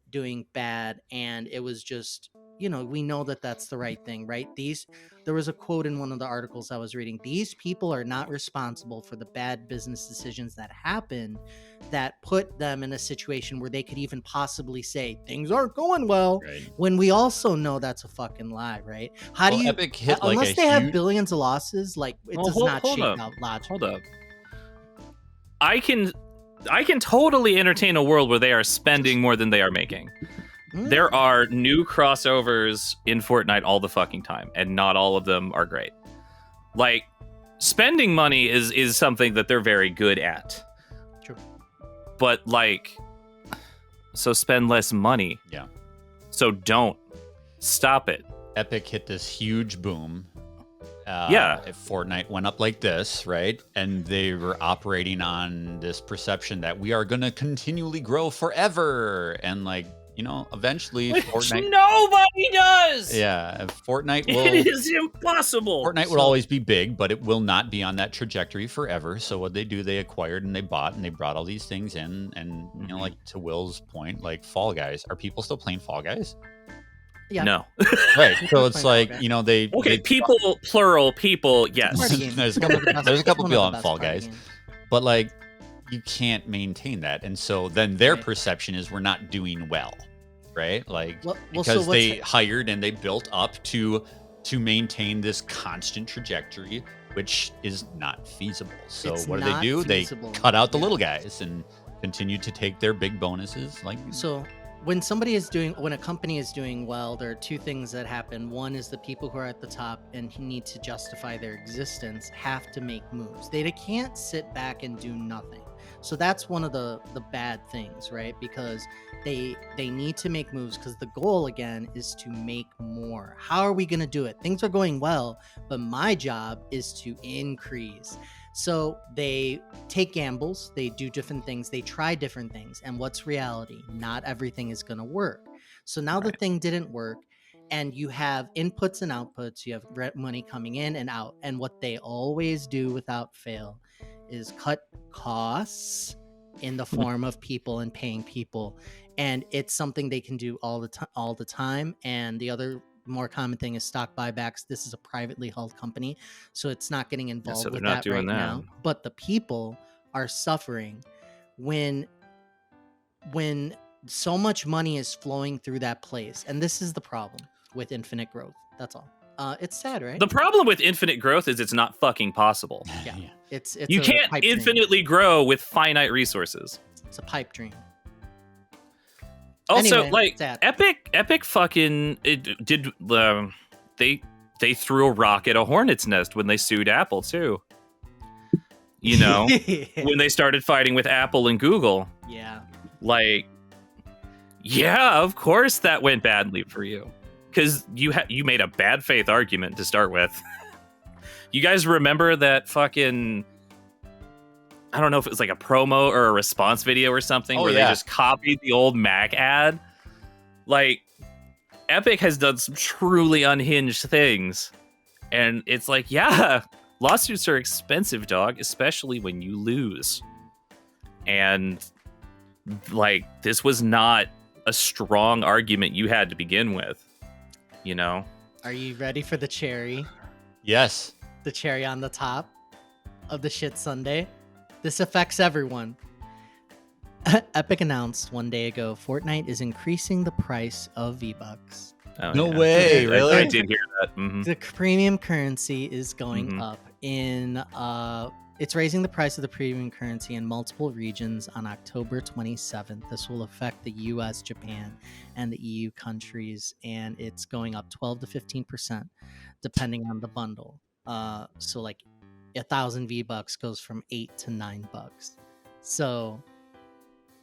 doing bad, and it was just, we know that that's the right thing, right? There was a quote in one of the articles I was reading: these people are not responsible for the bad business decisions that happen that put them in a situation where they could even possibly say things aren't going well, Right. when we also know that's a fucking lie, right? How do you, Epic hit unless they have billions of losses, like it does not shake out logically. Hold up. I can totally entertain a world where they are spending more than they are making. There are new crossovers in Fortnite all the fucking time, and not all of them are great. Like, spending money is something that they're very good at. True. But, like, so spend less money. Yeah. So don't. Stop it. Epic hit this huge boom. If Fortnite went up like this, right? And they were operating on this perception that we are going to continually grow forever. And, like, eventually Fortnite... nobody does! Yeah, Fortnite will... It is impossible! Fortnite will always be big, but it will not be on that trajectory forever. So what they do, they acquired and they bought and they brought all these things in. And, like, to Will's point, like, Fall Guys. Are people still playing Fall Guys? Yeah. No. Right. So it's like, they... Okay, they, people, plural, people, yes. There's a couple people on Fall Guys. But, like, you can't maintain that. And so then their perception is we're not doing well, right? Like, because they hired and they built up to maintain this constant trajectory, which is not feasible. So what do? They cut out the little guys and continue to take their big bonuses. Like, so when a company is doing well, there are two things that happen. One is the people who are at the top and need to justify their existence have to make moves. They can't sit back and do nothing. So that's one of the bad things, right? Because they need to make moves, because the goal, again, is to make more. How are we going to do it? Things are going well, but my job is to increase. So they take gambles, they do different things, they try different things. And what's reality? Not everything is going to work. So now the thing didn't work, and you have inputs and outputs, you have money coming in and out. And what they always do without fail is cut costs in the form of people and paying people. And it's something they can do all the time. And the other more common thing is stock buybacks. This is a privately held company, so it's not getting involved with that right now. But the people are suffering when so much money is flowing through that place. And this is the problem with infinite growth. That's all. It's sad, right? The problem with infinite growth is it's not fucking possible. Yeah. It's you can't infinitely grow with finite resources. It's a pipe dream. Also, anyway, Epic fucking they threw a rock at a hornet's nest when they sued Apple too. When they started fighting with Apple and Google. Yeah. Like, yeah, of course that went badly for you, because you made a bad faith argument to start with. You guys remember that fucking, I don't know if it was like a promo or a response video or something where they just copied the old Mac ad? Like, Epic has done some truly unhinged things. And it's like, yeah, lawsuits are expensive, dog, especially when you lose. And, like, this was not a strong argument you had to begin with. Are you ready for the cherry? Yes. The cherry on the top of the shit sundae? This affects everyone. Epic announced one day ago Fortnite is increasing the price of V-Bucks. Oh, No way, really? I did hear that. Mhm. The premium currency is going Mhm. up it's raising the price of the premium currency in multiple regions on October 27th. This will affect the US, Japan, and the EU countries, and it's going up 12 to 15% depending on the bundle. So like 1,000 V-Bucks goes from $8 to $9. So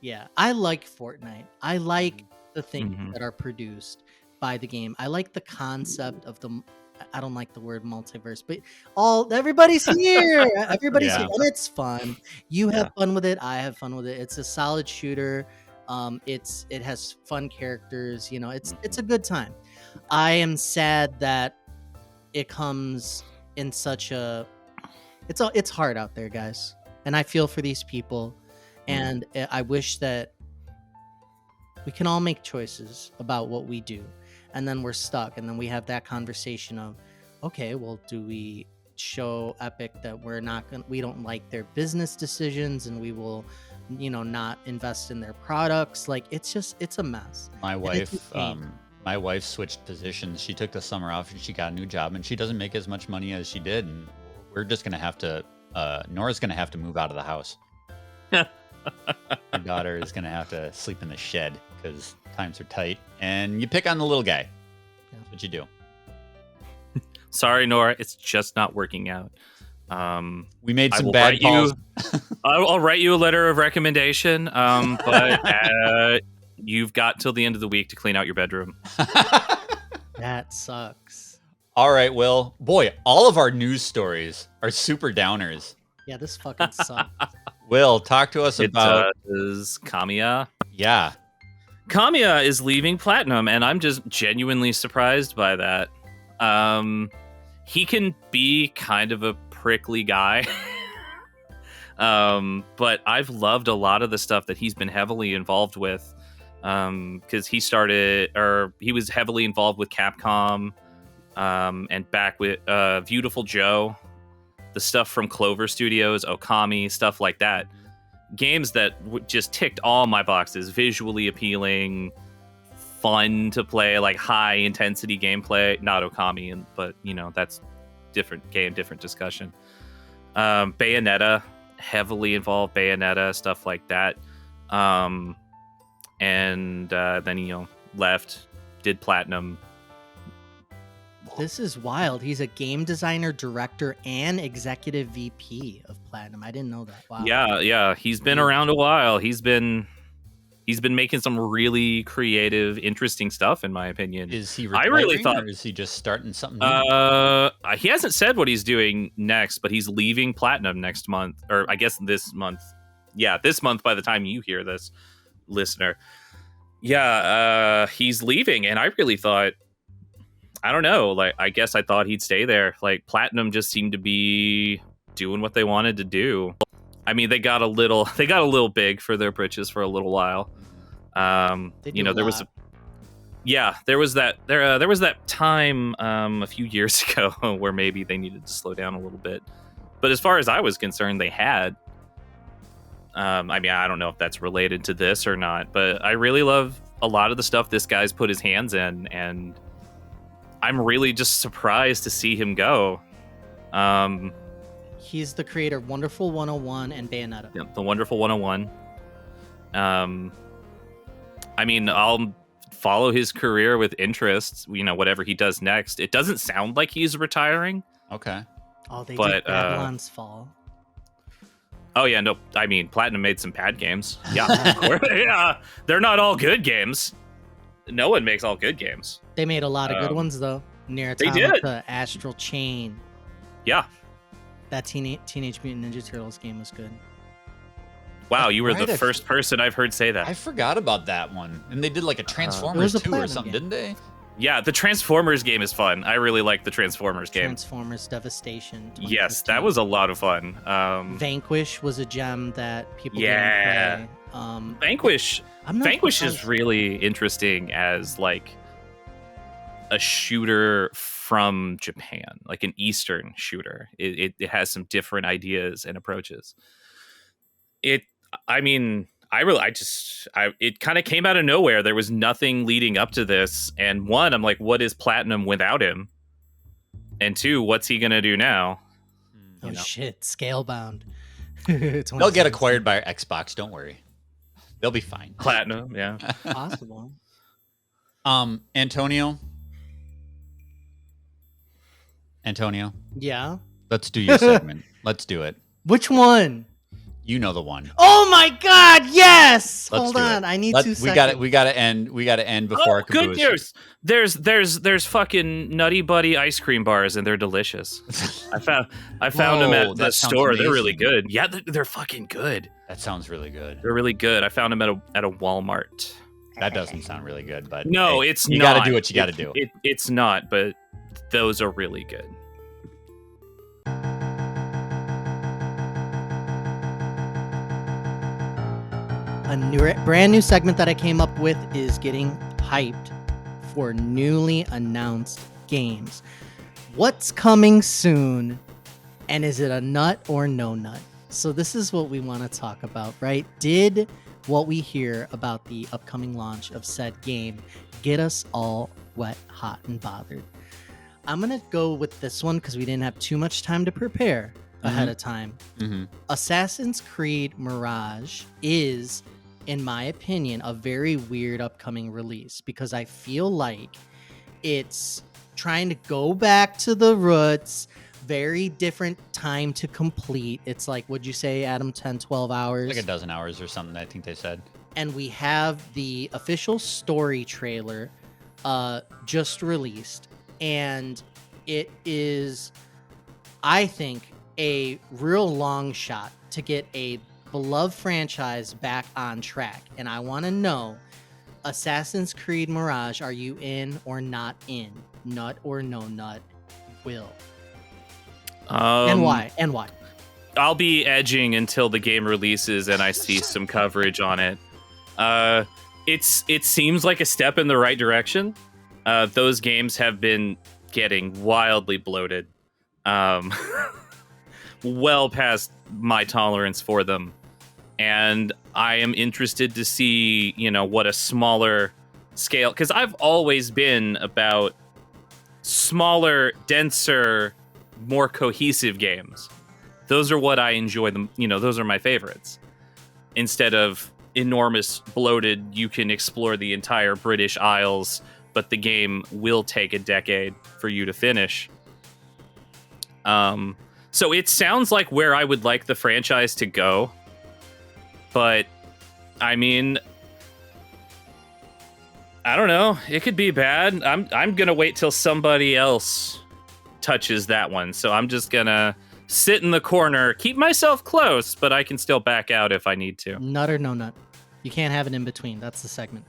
yeah, I like Fortnite. I like the things Mhm. that are produced by the game. I like the concept of I don't like the word multiverse, but everybody's here. Everybody's Yeah. here, and it's fun. You have Yeah. fun with it. I have fun with it. It's a solid shooter. It has fun characters. It's a good time. I am sad that it comes in such a. It's hard out there, guys, and I feel for these people, and I wish that we can all make choices about what we do, and then we're stuck, and then we have that conversation of, okay, well, do we show Epic that we don't like their business decisions, and we will not invest in their products? Like, it's a mess. My And it's wife, a shame. my wife switched positions. She took the summer off and she got a new job, and she doesn't make as much money as she did. And we're just gonna have to. Nora's gonna have to move out of the house. Her daughter is gonna have to sleep in the shed because times are tight, and you pick on the little guy. That's what you do. Sorry, Nora, it's just not working out. We made I some will bad write calls. I'll write you a letter of recommendation, but you've got till the end of the week to clean out your bedroom. That sucks. All right, Will. Boy, all of our news stories are super downers. Yeah, this fucking sucks. Will, talk to us about. Is Kamiya. Yeah. Kamiya is leaving Platinum, and I'm just genuinely surprised by that. He can be kind of a prickly guy, but I've loved a lot of the stuff that he's been heavily involved with, because he was heavily involved with Capcom, and back with Beautiful Joe, the stuff from Clover Studios, Okami, stuff like that. Games that just ticked all my boxes: visually appealing, fun to play, like high intensity gameplay. Not Okami, but that's different game, different discussion. Bayonetta, heavily involved Bayonetta, stuff like that. And then left, did Platinum. This is wild. He's a game designer, director, and executive VP of Platinum. I didn't know that. Wow. Yeah. He's been around a while. He's been making some really creative, interesting stuff, in my opinion. Is he I retiring, really thought, or is he just starting something new? He hasn't said what he's doing next, but he's leaving Platinum next month, or I guess this month. Yeah, this month by the time you hear this, listener. Yeah, he's leaving, and I really thought, I don't know, like, I guess I thought he'd stay there. Like, Platinum just seemed to be doing what they wanted to do. I mean, they got a little big for their britches for a little while. There was that time a few years ago where maybe they needed to slow down a little bit. But as far as I was concerned, they had. I mean, I don't know if that's related to this or not, but I really love a lot of the stuff this guy's put his hands in, and I'm really just surprised to see him go. He's the creator of Wonderful 101 and Bayonetta. Yeah, the Wonderful 101. I mean, I'll follow his career with interest, whatever he does next. It doesn't sound like he's retiring. Okay. Oh, they But, did Babylon's Fall. Oh, yeah, no, I mean, Platinum made some bad games. Yeah, of course. Yeah, they're not all good games. No one makes all good games. They made a lot of good ones, though. Nier They Automata, Astral Chain. Yeah. That Teenage Mutant Ninja Turtles game was good. Wow, you were Right, the first person I've heard say that. I forgot about that one. And they did like a Transformers It was a 2 or Platinum something, game. didn't they? Yeah, the Transformers game is fun. I really like the Transformers game. Transformers Devastation. Yes, 2015. that was a lot of fun. Vanquish was a gem that people Yeah. didn't play. Vanquish. Vanquish is really interesting as like a shooter from Japan, like an Eastern shooter. It has some different ideas and approaches. It kind of came out of nowhere. There was nothing leading up to this. And one, I'm like, what is Platinum without him? And two, what's he going to do now? Oh, shit. Scalebound. They'll get acquired by Xbox. Don't worry. They'll be fine. Platinum, yeah. Possible. Antonio? Yeah? Let's do your segment. Let's do it. Which one? You know the one. Oh my God! Yes. Let's Hold do on. it. I need 2 seconds. We got to end before our Good Caboose. news. There's fucking Nutty Buddy ice cream bars and they're delicious. I found them at the store. They're really good. Yeah, they're fucking good. That sounds really good. They're really good. I found them at a Walmart. That doesn't sound really good, but no, hey, it's you not. You got to do what you got to do. It's not, but those are really good. Brand new segment that I came up with is getting hyped for newly announced games. What's coming soon, and is it a nut or no nut? So this is what we want to talk about, right? Did what we hear about the upcoming launch of said game get us all wet, hot, and bothered? I'm going to go with this one because we didn't have too much time to prepare ahead of time. Assassin's Creed Mirage is, in my opinion, a very weird upcoming release because I feel like it's trying to go back to the roots, very different time to complete. It's like, would you say, Adam, 10, 12 hours? Like a dozen hours or something, I think they said. And we have the official story trailer just released. And it is, I think, a real long shot to get a beloved franchise back on track. And I want to know, Assassin's Creed Mirage, are you in or not in? Nut or no nut? Will. And why? I'll be edging until the game releases and I see some coverage on it. It seems like a step in the right direction. Those games have been getting wildly bloated. Well past my tolerance for them. And I am interested to see, what a smaller scale, because I've always been about smaller, denser, more cohesive games. Those are what I enjoy them. Those are my favorites. Instead of enormous, bloated, you can explore the entire British Isles, but the game will take a decade for you to finish. So it sounds like where I would like the franchise to go. But, I mean, I don't know. It could be bad. I'm going to wait till somebody else touches that one. So I'm just going to sit in the corner, keep myself close, but I can still back out if I need to. Nut or no nut? You can't have it in between. That's the segment.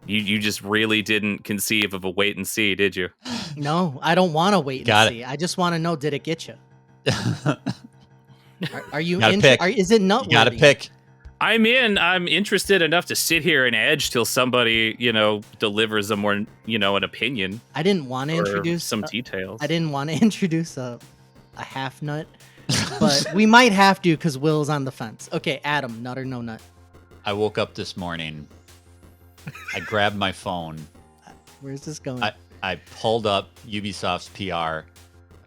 You just really didn't conceive of a wait and see, did you? No, I don't want to wait and see. I just want to know, did it get you? Are you in? Is it nut? You gotta pick. I'm interested enough to sit here and edge till somebody, delivers a more, an opinion. I didn't want to introduce some details. I didn't want to introduce a half nut, but we might have to because Will's on the fence. Okay, Adam, nut or no nut? I woke up this morning. I grabbed my phone. Where's this going? I pulled up Ubisoft's PR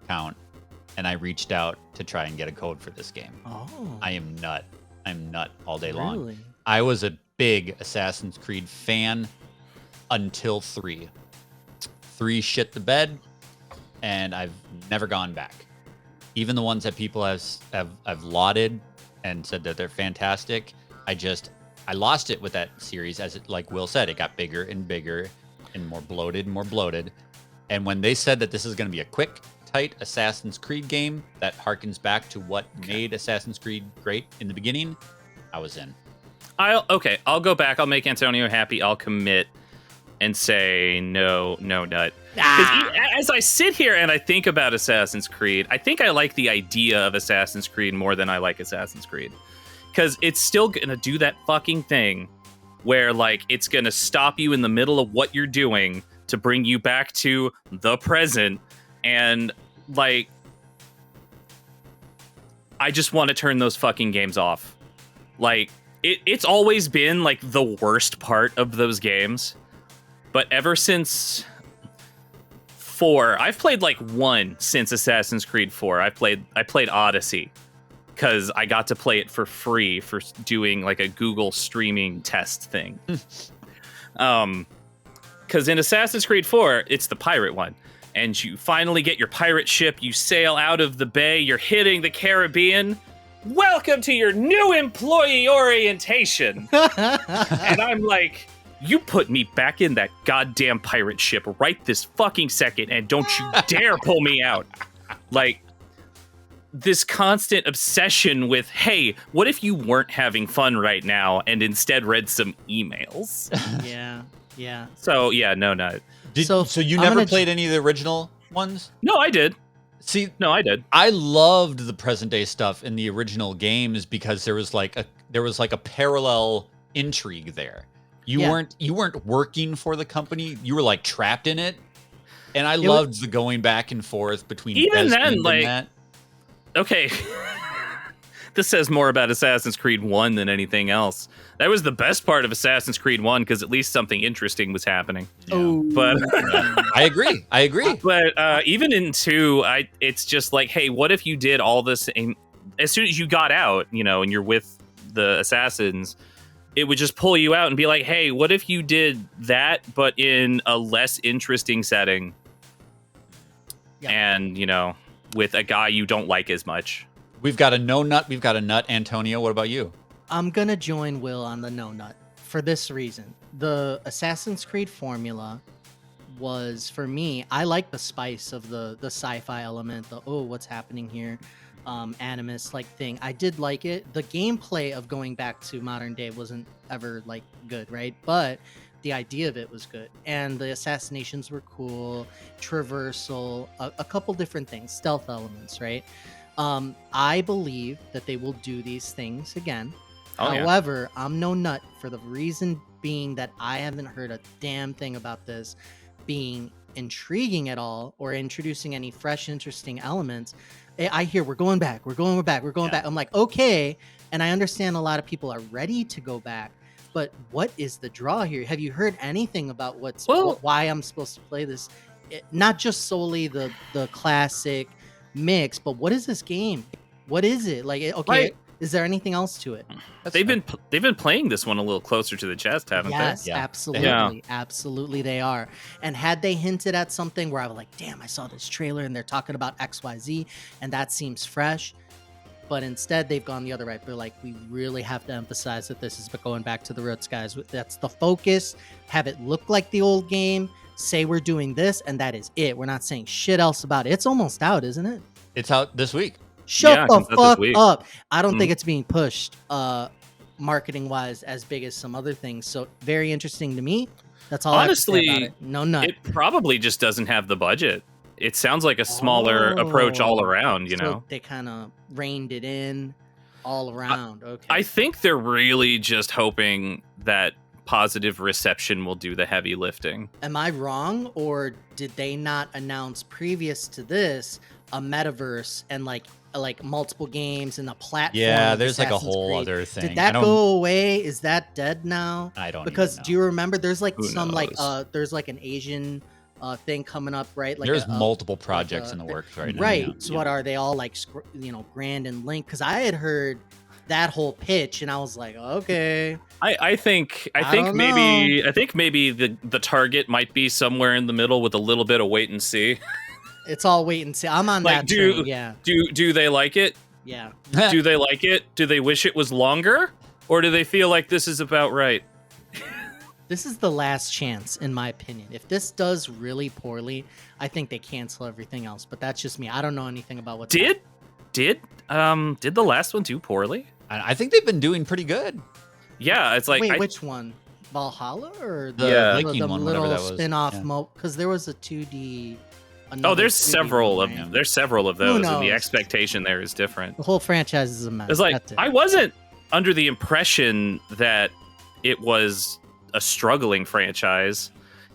account and I reached out to try and get a code for this game. Oh. I'm nut all day long. Really? I was a big Assassin's Creed fan until 3. 3 shit the bed, and I've never gone back. Even the ones that people have lauded and said that they're fantastic, I lost it with that series. As it, like Will said, it got bigger and bigger and more bloated. And when they said that this is going to be a quick, tight Assassin's Creed game that harkens back to what made Assassin's Creed great in the beginning, I was in. I'll go back. I'll make Antonio happy. I'll commit. and say no nut. Because as I sit here and I think about Assassin's Creed, I think I like the idea of Assassin's Creed more than I like Assassin's Creed. Because it's still gonna do that fucking thing where like it's gonna stop you in the middle of what you're doing to bring you back to the present, and like I just want to turn those fucking games off. Like it's always been like the worst part of those games, but ever since 4, I've played like 1 since Assassin's Creed 4. I played Odyssey because I got to play it for free for doing like a Google streaming test thing. Because in Assassin's Creed 4, it's the pirate one. And you finally get your pirate ship, you sail out of the bay, you're hitting the Caribbean. Welcome to your new employee orientation. And I'm like, you put me back in that goddamn pirate ship right this fucking second, and don't you dare pull me out. Like, this constant obsession with, hey, what if you weren't having fun right now and instead read some emails? Yeah. So, yeah, no. So you never played any of the original ones? No, I did. See, no, I did. I loved the present day stuff in the original games because there was like a parallel intrigue there. You weren't working for the company. You were like trapped in it. And I loved the going back and forth between even Desmond then, and like that. Okay. This says more about Assassin's Creed 1 than anything else. That was the best part of Assassin's Creed 1 because at least something interesting was happening. Yeah. Oh, but I agree. But even in 2, it's just like, hey, what if you did all this? As soon as you got out, and you're with the assassins, it would just pull you out and be like, hey, what if you did that, but in a less interesting setting? Yeah. And, with a guy you don't like as much. We've got a no nut. We've got a nut. Antonio, what about you? I'm going to join Will on the no nut for this reason. The Assassin's Creed formula was, for me, I like the spice of the sci-fi element, what's happening here, animus like thing. I did like it. The gameplay of going back to modern day wasn't ever like good, right? But the idea of it was good, and the assassinations were cool, traversal, a couple different things, stealth elements, right? I believe that they will do these things again. However, I'm no nut for the reason being that I haven't heard a damn thing about this being intriguing at all or introducing any fresh, interesting elements. I hear we're going back. I'm like, okay. And I understand a lot of people are ready to go back, but what is the draw here? Have you heard anything about why I'm supposed to play this? Not just solely the classic mix, but what is this game? What is it? Like, okay, right. Is there anything else to it? They've been playing this one a little closer to the chest, haven't they? Yes, absolutely. Absolutely they are. And had they hinted at something where I was like, damn, I saw this trailer and they're talking about XYZ and that seems fresh. But instead they've gone the other way. They're like, we really have to emphasize that this is going back to the roots, guys. That's the focus. Have it look like the old game. Say we're doing this, and that is it. We're not saying shit else about it. It's almost out, isn't it? It's out this week. Shut the fuck up. I don't think it's being pushed marketing wise as big as some other things. So very interesting to me. That's all honestly, I have to say about it. No nut. It probably just doesn't have the budget. It sounds like a smaller approach all around, so they kind of reined it in all around. Okay. I think they're really just hoping that positive reception will do the heavy lifting. Am I wrong, or did they not announce previous to this a metaverse and like multiple games and a platform? Yeah, there's like a whole other thing. Did that go away? Is that dead now? I don't because even know. Do you remember there's like Who some knows? There's like an Asian thing coming up, right? Like there's multiple projects in the works right now. Right. So what are they all like? Grand and linked? Because I had heard that whole pitch and I was like, okay. I think maybe the target might be somewhere in the middle with a little bit of wait and see. It's all wait and see. I'm on that train, yeah. Do they like it? Yeah. Do they like it? Do they wish it was longer? Or do they feel like this is about right? This is the last chance, in my opinion. If this does really poorly, I think they cancel everything else. But that's just me. I don't know anything about what Did the last one do poorly? I think they've been doing pretty good. Yeah, it's like which one? Valhalla or The Yeah. Viking one, whatever little that was. spin-off Yeah. because there was a 2D. Oh, another there's 2D several one, of right? there's several of Who those, and the knows? expectation there is different. The whole franchise is a mess. It's like That's it. I wasn't under the impression that it was a struggling franchise.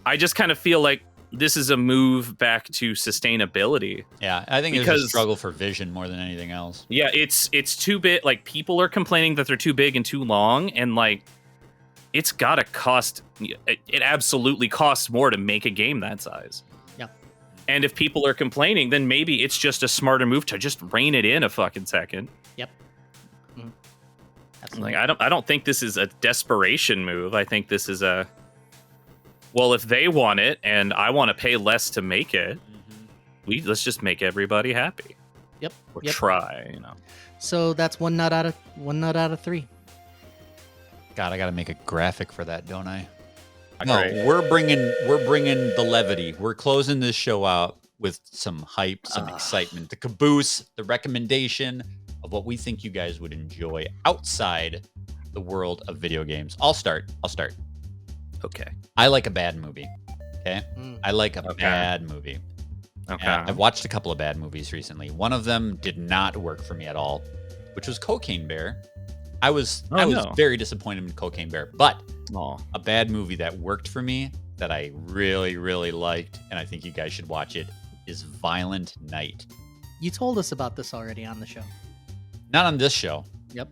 I just kind of feel like this is a move back to sustainability. Yeah, I think it's a Because- struggle for vision more than anything else. Yeah, it's too big. Like people are complaining that they're too big and too long, and like it's gotta cost. It absolutely costs more to make a game that size. Yep. And if people are complaining, then maybe it's just a smarter move to just rein it in a fucking second. Yep. Absolutely. Like I don't think this is a desperation move. I think this is a well, if they want it and I want to pay less to make it, let's just make everybody happy. Yep. Or Yep. try, So that's one nut out of 3. God, I got to make a graphic for that, don't I? Great. No, we're bringing the levity. We're closing this show out with some hype, some excitement. The Caboose, the recommendation of what we think you guys would enjoy outside the world of video games. I'll start. Okay. I like a bad movie. Okay? Mm. I like a Okay. bad movie. Okay. And I've watched a couple of bad movies recently. One of them did not work for me at all, which was Cocaine Bear. I was no. very disappointed in Cocaine Bear, but Aw. a bad movie that worked for me that I really, really liked, and I think you guys should watch it, is Violent Night. You told us about this already on the show. Not on this show. Yep.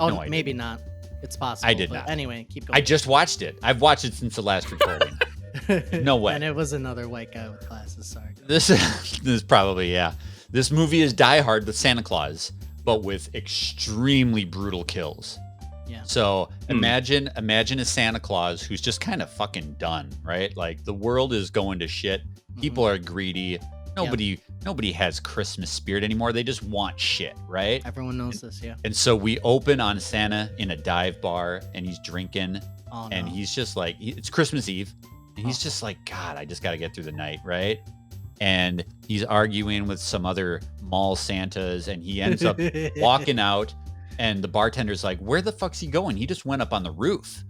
Oh, No, I maybe not. It's possible. I did but not. Anyway, keep I going. just watched it. I've watched it since the last recording. No way. And it was another white guy with glasses. Sorry. This is probably, yeah. This movie is Die Hard with Santa Claus, but with extremely brutal kills. Yeah. So imagine a Santa Claus who's just kind of fucking done, right? Like the world is going to shit. People are greedy. Nobody has Christmas spirit anymore. They just want shit, right? Everyone knows this, yeah. And so we open on Santa in a dive bar, and he's drinking, Oh, no. and he's just like, it's Christmas Eve, and he's just like, God, I just got to get through the night, right? And he's arguing with some other mall Santas, and he ends up walking out, and the bartender's like, where the fuck's he going? He just went up on the roof.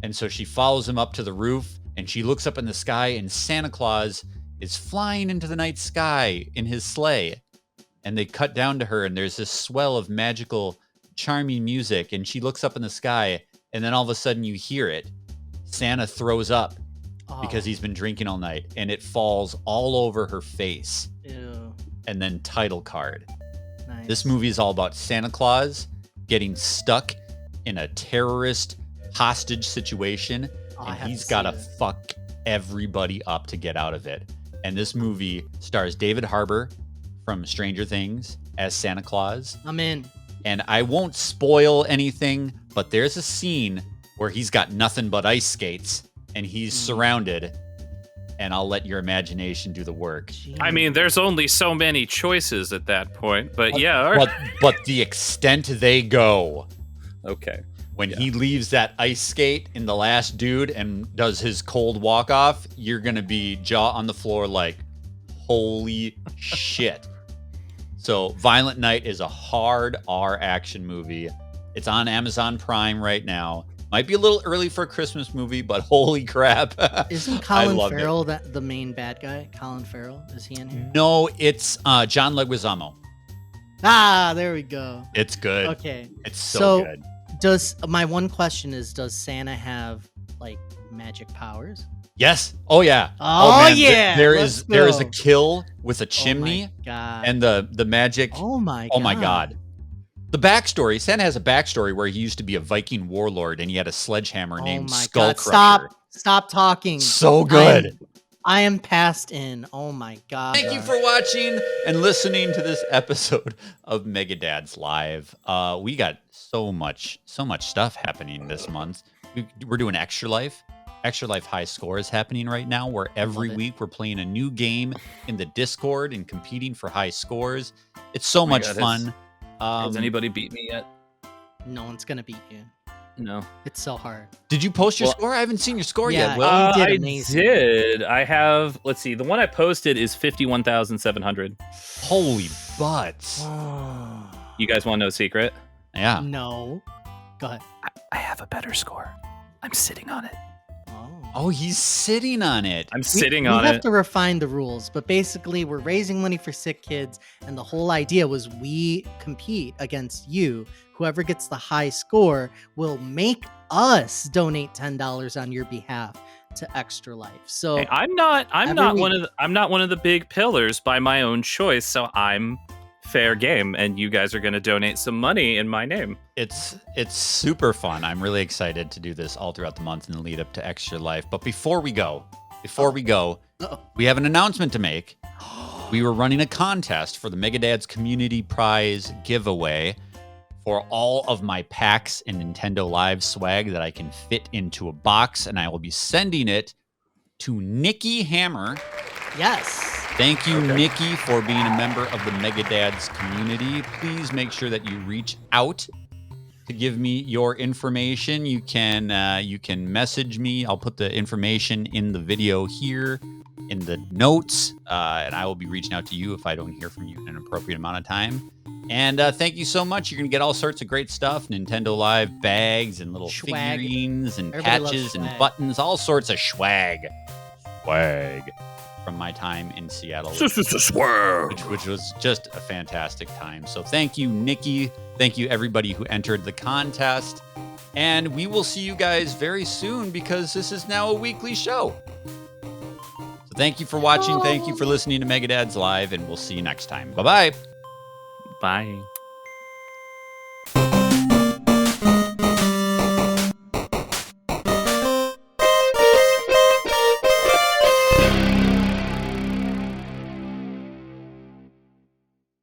And so she follows him up to the roof, and she looks up in the sky, and Santa Claus is flying into the night sky in his sleigh. And they cut down to her, and there's this swell of magical, charming music, and she looks up in the sky, and then all of a sudden you hear it. Santa throws up because he's been drinking all night, and it falls all over her face. Ew. And then title card. Nice. This movie is all about Santa Claus getting stuck in a terrorist hostage situation, Oh, I and have he's to got to see this. fuck everybody up to get out of it. And this movie stars David Harbour from Stranger Things as Santa Claus. I'm in. And I won't spoil anything, but there's a scene where he's got nothing but ice skates and he's surrounded, and I'll let your imagination do the work. I mean, there's only so many choices at that point, but yeah. All right. But the extent they go Okay. when he leaves that ice skate in The Last Dude and does his cold walk off, you're going to be jaw on the floor like, holy shit. So Violent Night is a hard R action movie. It's on Amazon Prime right now. Might be a little early for a Christmas movie, but holy crap. Isn't I Colin loved it. Farrell the main bad guy? Colin Farrell? Is he in here? No, it's John Leguizamo. Ah, there we go. It's good. Okay. It's so good. My one question is, does Santa have like magic powers? Yes. Oh yeah. Oh, man. yeah. There Let's is a go. kill with a chimney Oh my God. and the magic. Oh my Oh my God. The backstory, Santa has a backstory where he used to be a Viking warlord and he had a sledgehammer named Skull God. Crusher. Stop talking. So good. I am passed in. Oh my God. Thank you for watching and listening to this episode of Mega Dads Live. We got so much stuff happening this month. We're doing Extra Life. Extra Life High Score is happening right now, where every Love it. week we're playing a new game in the Discord and competing for high scores. It's so much God, fun. Has anybody beat me yet? No one's gonna beat you. No. It's so hard. Did you post your Well- score? I haven't seen your score Yeah, yet, Will. you did I amazing. did. I have. Let's see. The one I posted is 51,700. Holy butts. You guys want to know a secret? Yeah. No. Go ahead. I have a better score. I'm sitting on it. Oh, he's sitting on it. I'm sitting we on have it. to refine the rules, but basically we're raising money for sick kids, and the whole idea was we compete against you. Whoever gets the high score will make us donate $10 on your behalf to Extra Life. So Hey, I'm not every one of the big pillars by my own choice, so I'm fair game, and you guys are going to donate some money in my name. It's super fun. I'm really excited to do this all throughout the month in the lead up to Extra Life. But before we go, we have an announcement to make. We were running a contest for the Megadads Community Prize giveaway for all of my packs and Nintendo Live swag that I can fit into a box, and I will be sending it to Nikki Hammer. Yes. Thank you, Nikki, for being a member of the Megadads community. Please make sure that you reach out to give me your information. You can message me. I'll put the information in the video here in the notes, and I will be reaching out to you if I don't hear from you in an appropriate amount of time. And thank you so much. You're going to get all sorts of great stuff, Nintendo Live bags and little Swag. figurines and Everybody loves patches and swag. buttons, all sorts of swag from my time in Seattle, which was just a fantastic time. So thank you, Nikki. Thank you, everybody who entered the contest. And we will see you guys very soon because this is now a weekly show. So thank you for watching. Thank you for listening to Megadads Live, and we'll see you next time. Bye-bye. Bye.